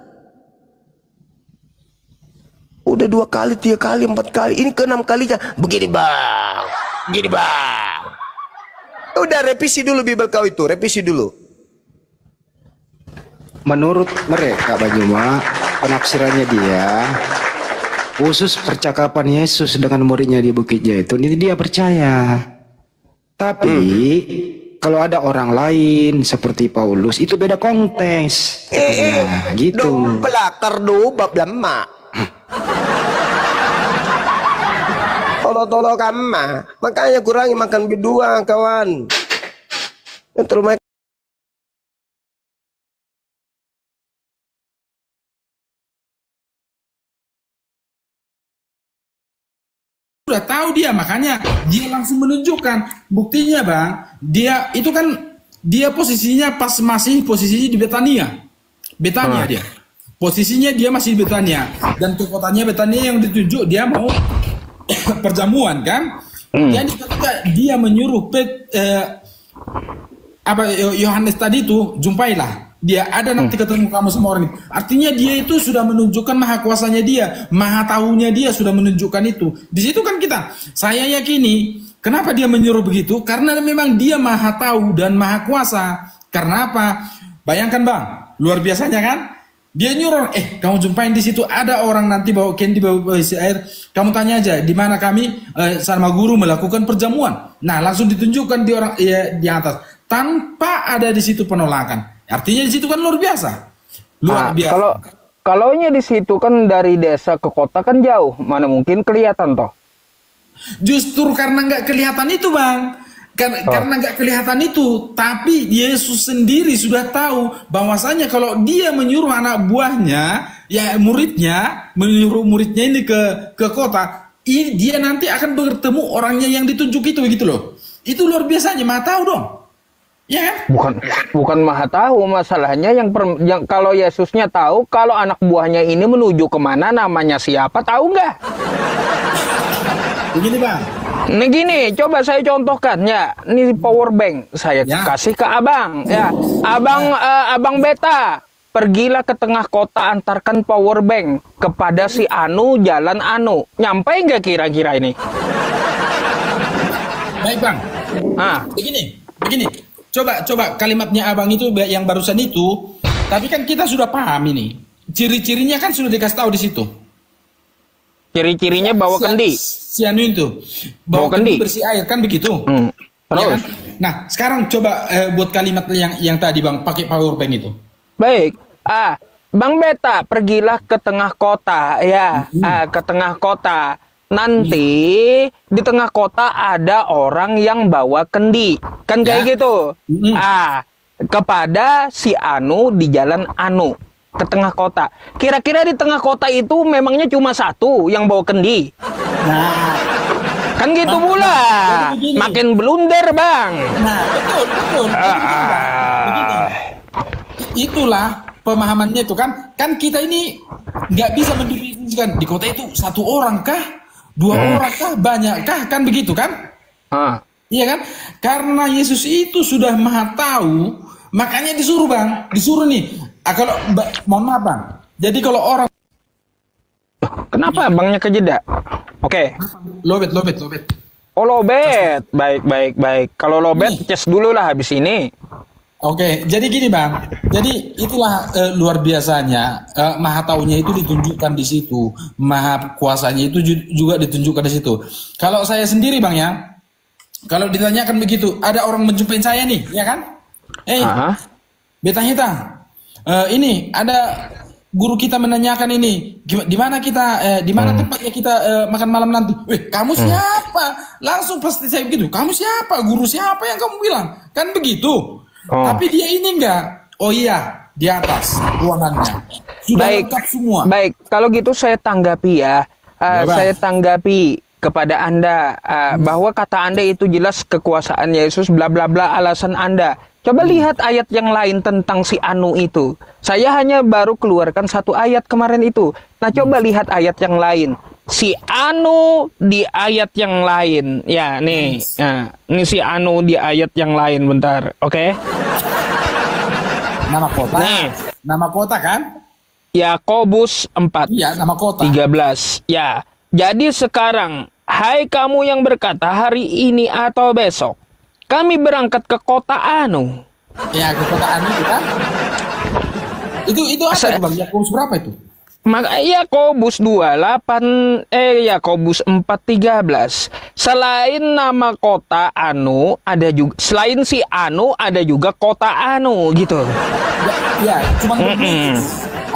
Udah 2 kali, 3 kali, 4 kali. Ini ke-6 kalinya. Begini bang. Begini bang. Udah revisi dulu Bible kau itu. Revisi dulu. Menurut mereka Pak Juma, penafsirannya dia, khusus percakapan Yesus dengan muridnya di Bukit Zaitun, ini dia percaya. Tapi kalau ada orang lain seperti Paulus, itu beda konteks. Nah, gitu. Dong pelakar do bab lama. Tolo-tolo kama. Makanya kurangi makan berdua kawan. Terus udah tahu dia, makanya dia langsung menunjukkan buktinya bang. Dia itu kan dia posisinya pas masih posisinya di Betania dia posisinya dia masih di Betania, dan ke kotanya Betania yang ditunjuk dia mau perjamuan kan. Jadi ketika dia menyuruh Yohanes tadi itu, jumpailah dia, ada nanti ketemu kamu sama orang itu. Artinya dia itu sudah menunjukkan maha kuasanya dia, maha tahunya dia sudah menunjukkan itu. Di situ kan saya yakini kenapa dia menyuruh begitu, karena memang dia maha tahu dan maha kuasa. Karena apa? Bayangkan bang, luar biasanya kan? Dia nyuruh, kamu jumpain di situ ada orang nanti bawa candy, bawa isi air. Kamu tanya aja di mana kami sama guru melakukan perjamuan. Nah langsung ditunjukkan di atas tanpa ada di situ penolakan. Artinya di situ kan luar biasa. Luar biasa. Kalaunya di situ kan dari desa ke kota kan jauh, mana mungkin kelihatan toh? Justru karena nggak kelihatan itu bang, karena nggak kelihatan itu, tapi Yesus sendiri sudah tahu bahwasanya kalau dia menyuruh anak buahnya, ya muridnya, menyuruh muridnya ini ke kota, dia nanti akan bertemu orangnya yang ditunjuk itu begitu loh. Itu luar biasanya, mah tahu dong. Ya kan? Bukan maha tahu, masalahnya yang kalau Yesusnya tahu kalau anak buahnya ini menuju kemana, namanya siapa, tahu nggak? Begini bang. Nih gini, coba saya contohkan ya. Ini power bank saya kasih ke abang ya. Abang Beta, pergilah ke tengah kota, antarkan power bank kepada si Anu, jalan Anu. Nyampe nggak kira-kira ini? Baik bang. Begini. Coba kalimatnya abang itu yang barusan itu, tapi kan kita sudah paham ini. Ciri-cirinya kan sudah dikasih tahu di situ. Ciri-cirinya bawa kendi. Si Anu itu bawa kendi bersih air kan begitu. Terus. Ya kan? Nah sekarang coba buat kalimat yang tadi bang pakai power bank itu. Baik. Bang Beta, pergilah ke tengah kota ya. Ke tengah kota. Nanti di tengah kota ada orang yang bawa kendi, kan kayak gitu. Kepada si Anu di jalan Anu ke tengah kota. Kira-kira di tengah kota itu memangnya cuma satu yang bawa kendi? Nah, kan gitu pula. Makin blunder bang. Nah betul. Itulah pemahamannya itu kan kita ini nggak bisa mendefinisikan di kota itu satu orang kah? 2 orang kah? Banyak kah? Kan begitu kan? Iya kan? Karena Yesus itu sudah maha tahu, makanya disuruh bang. Disuruh nih. Kalau mohon maaf bang. Jadi kalau orang, kenapa abangnya kejeda? Oke. Lobet. Oh lobet. Baik. Kalau lobet cas dulu lah habis ini. Oke, jadi gini bang, jadi itulah luar biasanya maha taunya itu ditunjukkan di situ, maha kuasanya itu juga ditunjukkan di situ. Kalau saya sendiri bang ya, kalau ditanyakan begitu, ada orang menjumpai saya nih, ya kan? Beta Hita, ini ada guru kita menanyakan ini, di mana kita, di mana tempatnya kita makan malam nanti? Kamu siapa? Langsung pasti saya begitu, kamu siapa? Guru siapa yang kamu bilang? Kan begitu. Tapi dia ini enggak. Oh iya, di atas ruangannya. Sudah lengkap semua. Baik, kalau gitu saya tanggapi ya. Saya tanggapi kepada Anda bahwa kata Anda itu jelas kekuasaan Yesus bla bla bla, alasan Anda. Coba lihat ayat yang lain tentang si Anu itu. Saya hanya baru keluarkan 1 ayat kemarin itu. Nah, coba lihat ayat yang lain. Si Anu di ayat yang lain. Ya, nih. Nah, ini si Anu di ayat yang lain, bentar. Oke. Nama kota. Nih. Nama kota kan? Yakobus 4. Iya, nama kota. 13. Ya. Jadi sekarang, hai kamu yang berkata hari ini atau besok, kami berangkat ke kota anu. Ya, ke kota anu itu kan. Itu apa itu Bang? Yakobus berapa itu? Maka Yakobus 2:8 Yakobus 4:13. Selain nama kota anu ada juga, selain si anu ada juga kota anu gitu. Ya, cuma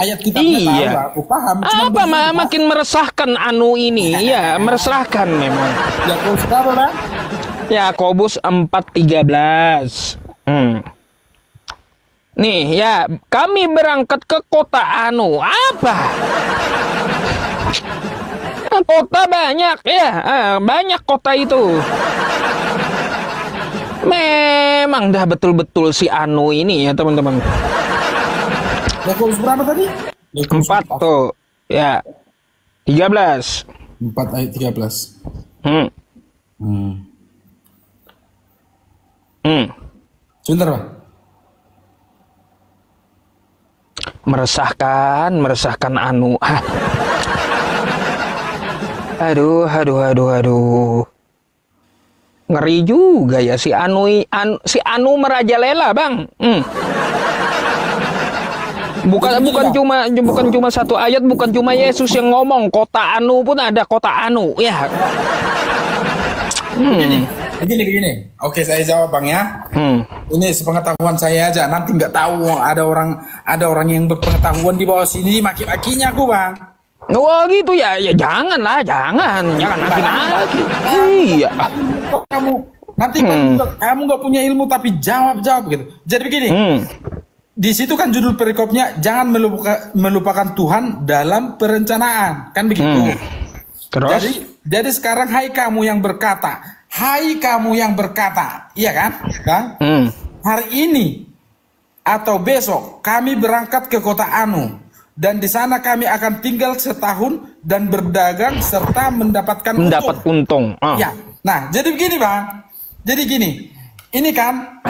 ayat kitabnya iya. tahu, aku paham. Apa makin meresahkan anu ini? Ya, meresahkan memang. Yakobus berapa, Bang? Yakobus 4:13. Nih ya, kami berangkat ke kota anu. Apa? Kota banyak ya, banyak kota itu. Memang dah betul-betul si anu ini ya teman-teman. Yakobus berapa tadi? 4 tuh, ya. 13. 4 ayat 13. Sebentar, Bang. Meresahkan anu. Aduh. Ngeri juga ya si anu merajalela, Bang. Bukan cuma satu ayat, bukan cuma Yesus yang ngomong, kota anu pun ada kota anu, ya. Begini. Oke, saya jawab Bang ya. Ini sepengetahuan saya aja. Nanti nggak tahu ada orang yang berpengetahuan di bawah sini maki-makinya aku Bang. Oh gitu ya, ya jangan maki-maki. Iya. Kamu nggak punya ilmu tapi jawab gitu. Jadi begini. Di situ kan judul perikopnya jangan melupakan Tuhan dalam perencanaan, kan begitu. Terus? Jadi sekarang hai kamu yang berkata, iya kan, Bang? Hari ini atau besok kami berangkat ke kota anu dan di sana kami akan tinggal setahun dan berdagang serta mendapat untung. Ya, nah jadi begini Bang, jadi gini, ini kan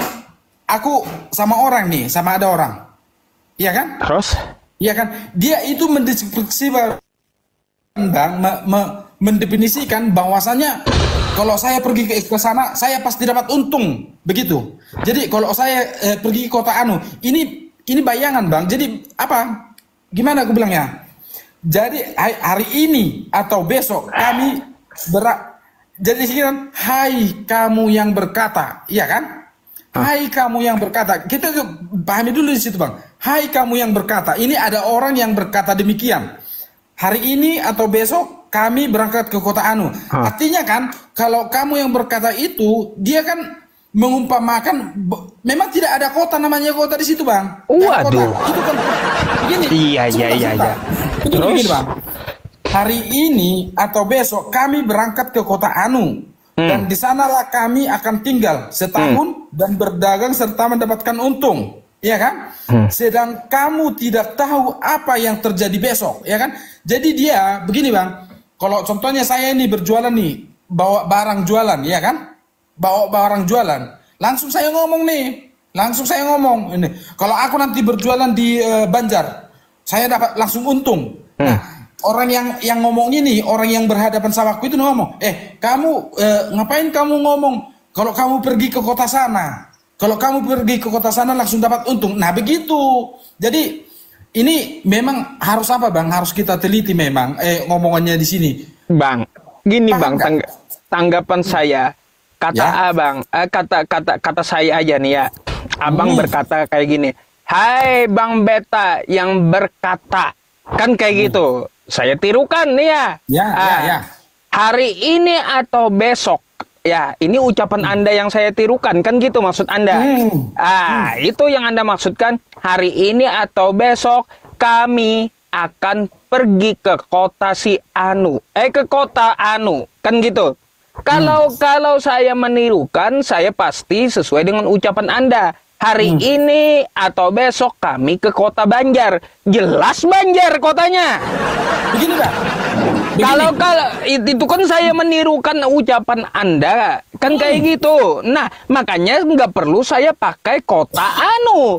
aku sama ada orang, iya kan? Terus? Iya kan, dia itu mendeskripsi Bang, mendefinisikan bahwasanya kalau saya pergi ke sana, saya pasti dapat untung, begitu. Jadi kalau saya pergi ke kota anu, ini bayangan Bang. Jadi apa? Gimana aku bilangnya? Jadi hari ini atau besok kami jadi sekian, hai kamu yang berkata, iya kan? Hai kamu yang berkata, kita pahami dulu di situ Bang. Hai kamu yang berkata, ini ada orang yang berkata demikian. Hari ini atau besok kami berangkat ke kota anu. Artinya kan kalau kamu yang berkata itu, dia kan mengumpamakan memang tidak ada kota, namanya kota di situ Bang. Waduh. Itu kan begini. Iya. Terus begini, Bang. Hari ini atau besok kami berangkat ke kota anu dan di sanalah kami akan tinggal setahun dan berdagang serta mendapatkan untung. Iya kan? Sedang kamu tidak tahu apa yang terjadi besok, ya kan? Jadi dia begini Bang, kalau contohnya saya ini berjualan nih, bawa barang jualan, ya kan? Bawa barang jualan, langsung saya ngomong ini. Kalau aku nanti berjualan di Banjar, saya dapat langsung untung. Nah, orang yang ngomong ini, orang yang berhadapan sama aku itu ngomong, kamu ngapain kamu ngomong? Kalau kamu pergi ke kota sana. Kalau kamu pergi ke kota sana langsung dapat untung. Nah begitu. Jadi ini memang harus apa Bang? Harus kita teliti memang ngomongannya di sini. Bang, gini Bang, tanggapan saya. Kata Abang, kata saya aja nih ya. Abang berkata kayak gini. Hai Bang Beta yang berkata. Kan kayak gitu. Saya tirukan nih ya. Ya. Hari ini atau besok. Ya, ini ucapan Anda yang saya tirukan, kan gitu maksud Anda. Itu yang Anda maksudkan, hari ini atau besok kami akan pergi ke kota si anu. Ke kota anu, kan gitu. Kalau saya menirukan, saya pasti sesuai dengan ucapan Anda. Hari ini atau besok kami ke kota Banjar. Jelas Banjar kotanya. Begini Pak. Kalau itu kan saya menirukan ucapan Anda, kan kayak gitu. Nah, makanya nggak perlu saya pakai kota anu.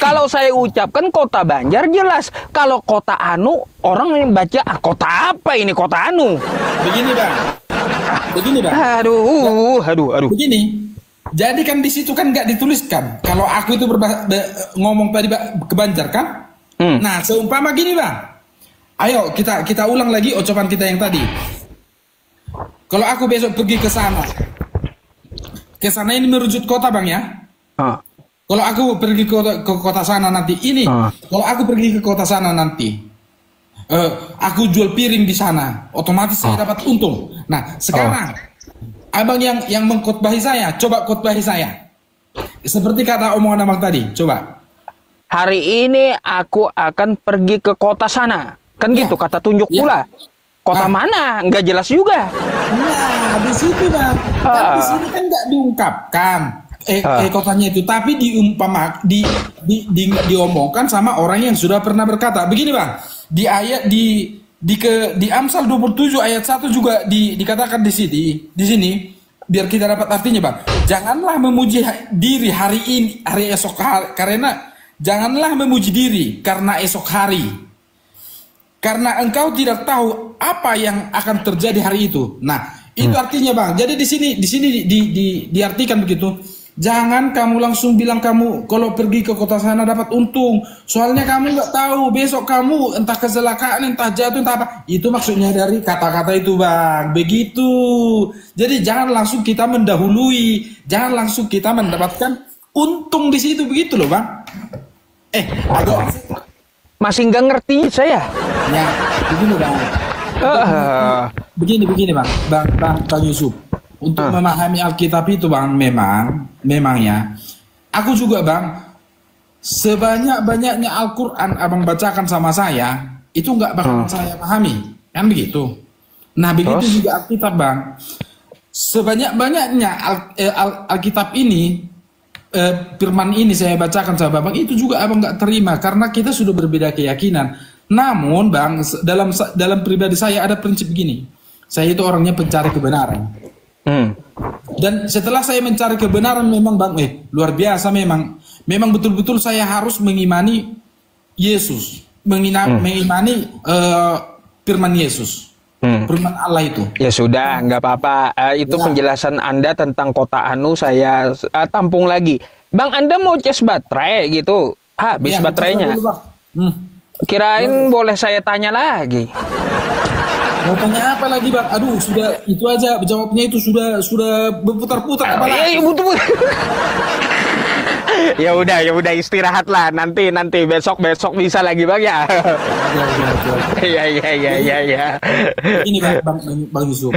Kalau saya ucapkan kota Banjar jelas. Kalau kota Anu, orang yang baca kota apa ini kota Anu? Begini bang. Aduh. Begini. Jadi kan di situ kan nggak dituliskan. Kalau aku itu ngomong tadi ke Banjar kan. Nah seumpama gini bang. Ayo kita ulang lagi ucapan kita yang tadi. Kalau aku besok pergi ke sana ini merujuk kota bang ya. Kalau aku pergi ke kota sana nanti ini, kalau aku pergi ke kota sana nanti, aku jual piring di sana, otomatis saya dapat untung. Nah sekarang abang yang mengkhotbahi saya, coba khotbahi saya. Seperti kata omongan abang tadi, coba. Hari ini aku akan pergi ke kota sana, kan gitu kata tunjuk pula. Kota mana? Nggak jelas juga. Nah di situ bang, tapi di sini kan nggak diungkapkan. Kotanya itu, tapi diomongkan sama orang yang sudah pernah berkata. Begini bang, di ayat di Amsal 27 ayat 1 juga dikatakan di sini biar kita dapat artinya bang. Janganlah memuji diri hari esok hari, karena janganlah memuji diri karena esok hari. Karena engkau tidak tahu apa yang akan terjadi hari itu. Nah, itu artinya bang. Jadi di sini diartikan begitu. Jangan kamu langsung bilang kamu kalau pergi ke kota sana dapat untung. Soalnya kamu nggak tahu besok kamu entah kecelakaan, entah jatuh, entah apa. Itu maksudnya dari kata-kata itu bang. Begitu. Jadi jangan langsung kita mendahului. Jangan langsung kita mendapatkan untung di situ begitu loh bang. Agak masih nggak ngerti saya. Ya, begini bang. Begini bang Yusuf. Untuk memahami Alkitab itu bang, memang ya. Aku juga bang, sebanyak-banyaknya Al-Quran abang bacakan sama saya, itu nggak bakal saya pahami, kan begitu. Nah begitu juga Alkitab bang. Sebanyak-banyaknya Alkitab ini, firman ini saya bacakan sama abang, itu juga abang nggak terima karena kita sudah berbeda keyakinan. Namun bang, dalam pribadi saya ada prinsip gini. Saya itu orangnya pencari kebenaran. Dan setelah saya mencari kebenaran memang bang, luar biasa memang betul-betul saya harus mengimani Yesus, mengimani firman Yesus, firman Allah itu. Ya sudah, nggak apa-apa. Itu penjelasan Anda tentang kota Anu saya tampung lagi. Bang, Anda mau cas baterai gitu? Habis baterainya. Kirain boleh saya tanya lagi. Mau tanya apa lagi bang? Aduh sudah itu aja jawabnya itu sudah berputar-putar. Ya udah istirahat lah, nanti besok bisa lagi bang ya. Iya. Ini bang Yusuf,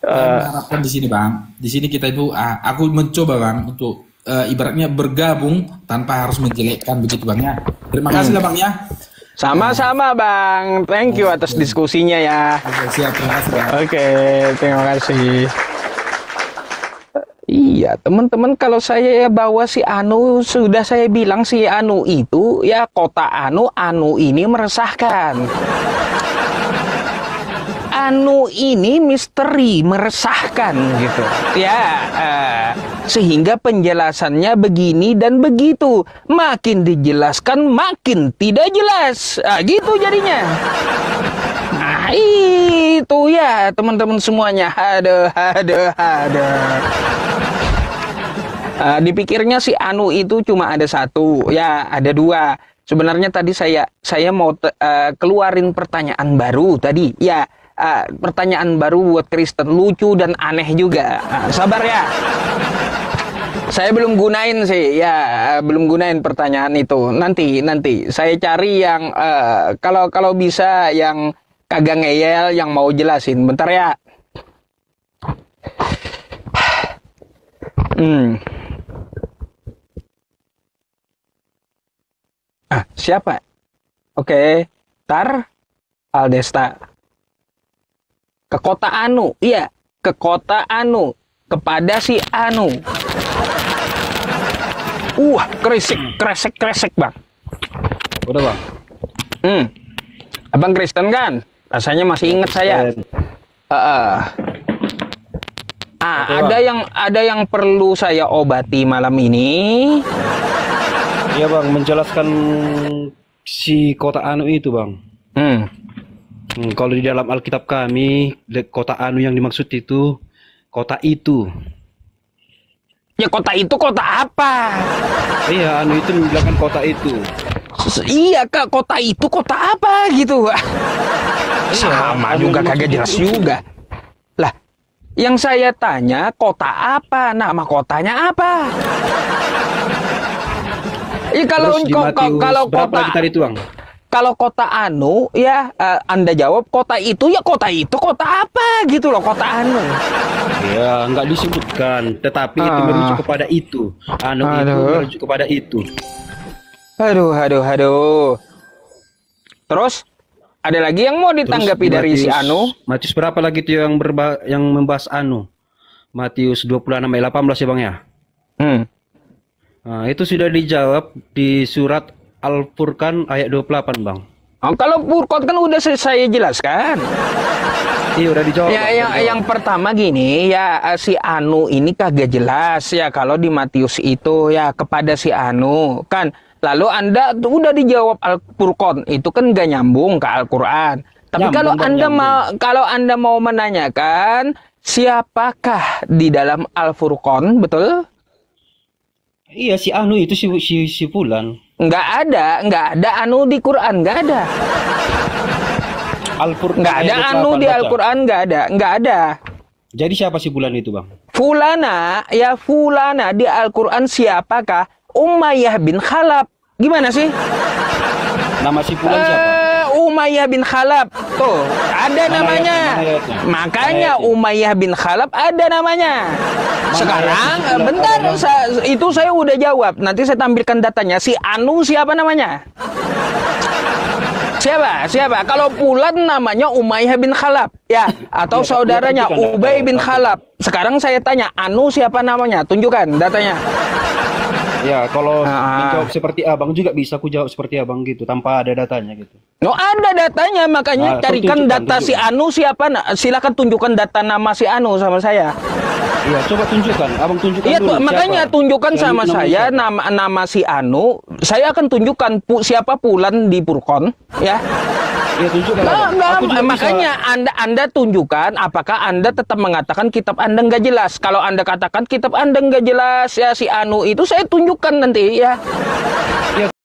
mengharapkan di sini bang, di sini kita itu aku mencoba bang untuk ibaratnya bergabung tanpa harus menjelekkan begitu bang ya. Terima kasih lah bang ya. Sama-sama bang, thank you atas diskusinya ya. Siap, terima kasih bang. Oke, terima kasih. Iya teman-teman, kalau saya bawa si Anu, sudah saya bilang si Anu itu ya kota Anu ini meresahkan. Anu ini misteri, meresahkan gitu ya, sehingga penjelasannya begini dan begitu, makin dijelaskan makin tidak jelas, gitu jadinya. Nah itu ya teman-teman semuanya, aduh. Dipikirnya si Anu itu cuma ada satu, ya ada dua. Sebenarnya tadi saya mau keluarin pertanyaan baru tadi, ya. Pertanyaan baru buat Kristen, lucu dan aneh juga. Sabar ya. Saya belum gunain sih, ya belum gunain pertanyaan itu. Nanti saya cari yang kalau bisa yang kagak ngeyel, yang mau jelasin. Bentar ya. Siapa? Oke, Tar Aldesta. Ke kota Anu, iya, ke kota Anu, kepada si Anu. Kresek bang. Udah bang. Abang Kristen kan? Rasanya masih ingat saya. Ada yang perlu saya obati malam ini. Ya bang, menjelaskan si kota Anu itu bang. Kalau di dalam Alkitab kami, kota Anu yang dimaksud itu kota itu. Ya kota itu kota apa? Iya, Anu itu menjelaskan kota itu. Iya kak, kota itu kota apa gitu. Sama juga kagak jelas juga. Lah, yang saya tanya kota apa? Nama kotanya apa? Kalau kota tadi itu bang? Kalau kota Anu ya Anda jawab kota itu kota apa gitu loh, kota Anu. Ya nggak disebutkan, tetapi itu merujuk kepada itu. Anu itu merujuk kepada itu. Aduh. Terus ada lagi yang mau ditanggapi dari si Anu? Matius berapa lagi tuh yang membahas Anu? Matius 26 ayat 18 ya bang ya? Nah, itu sudah dijawab di surat Al-Furqan ayat 28 bang. Kalau Furqan kan udah saya jelaskan. Iya udah dijawab. Yang pertama gini ya, si Anu ini kagak jelas ya kalau di Matius itu ya kepada si Anu kan. Lalu Anda udah dijawab Al-Furqan, itu kan gak nyambung ke Al-Quran. Tapi kalau Anda mau menanyakan siapakah di dalam Al-Furqan, betul? Iya si Anu itu si Fulan. Nggak ada Anu di Quran, nggak ada. Nggak ada Anu di Al-Quran, nggak ada. Jadi siapa si Fulan itu bang? Fulana di Al-Quran siapakah? Umayyah bin Khalaf. Gimana sih? Nama si Fulan siapa? Umayyah bin Khalaf. Tuh, ada namanya. Makanya Umayyah bin Khalaf ada namanya. Sekarang bentar, itu saya udah jawab. Nanti saya tampilkan datanya. Si Anu siapa namanya? Siapa? Kalau Fulan namanya Umayyah bin Khalaf, ya, atau saudaranya Ubay bin Khalaf. Sekarang saya tanya, Anu siapa namanya? Tunjukkan datanya. Ya, kalau menjawab seperti abang juga bisa aku jawab seperti abang gitu, tanpa ada datanya gitu. No, ada datanya, makanya carikan data si Anu siapa. Silakan tunjukkan data nama si Anu sama saya. Iya, coba tunjukkan. Abang tunjukkan dulu. Makanya tunjukkan sama saya nama si Anu. Saya akan tunjukkan siapa Fulan di Furqan, ya. Ya, tunjukkan. Makanya Anda tunjukkan apakah Anda tetap mengatakan kitab Anda nggak jelas. Kalau Anda katakan kitab Anda nggak jelas, ya si Anu itu saya tunjukkan nanti, ya.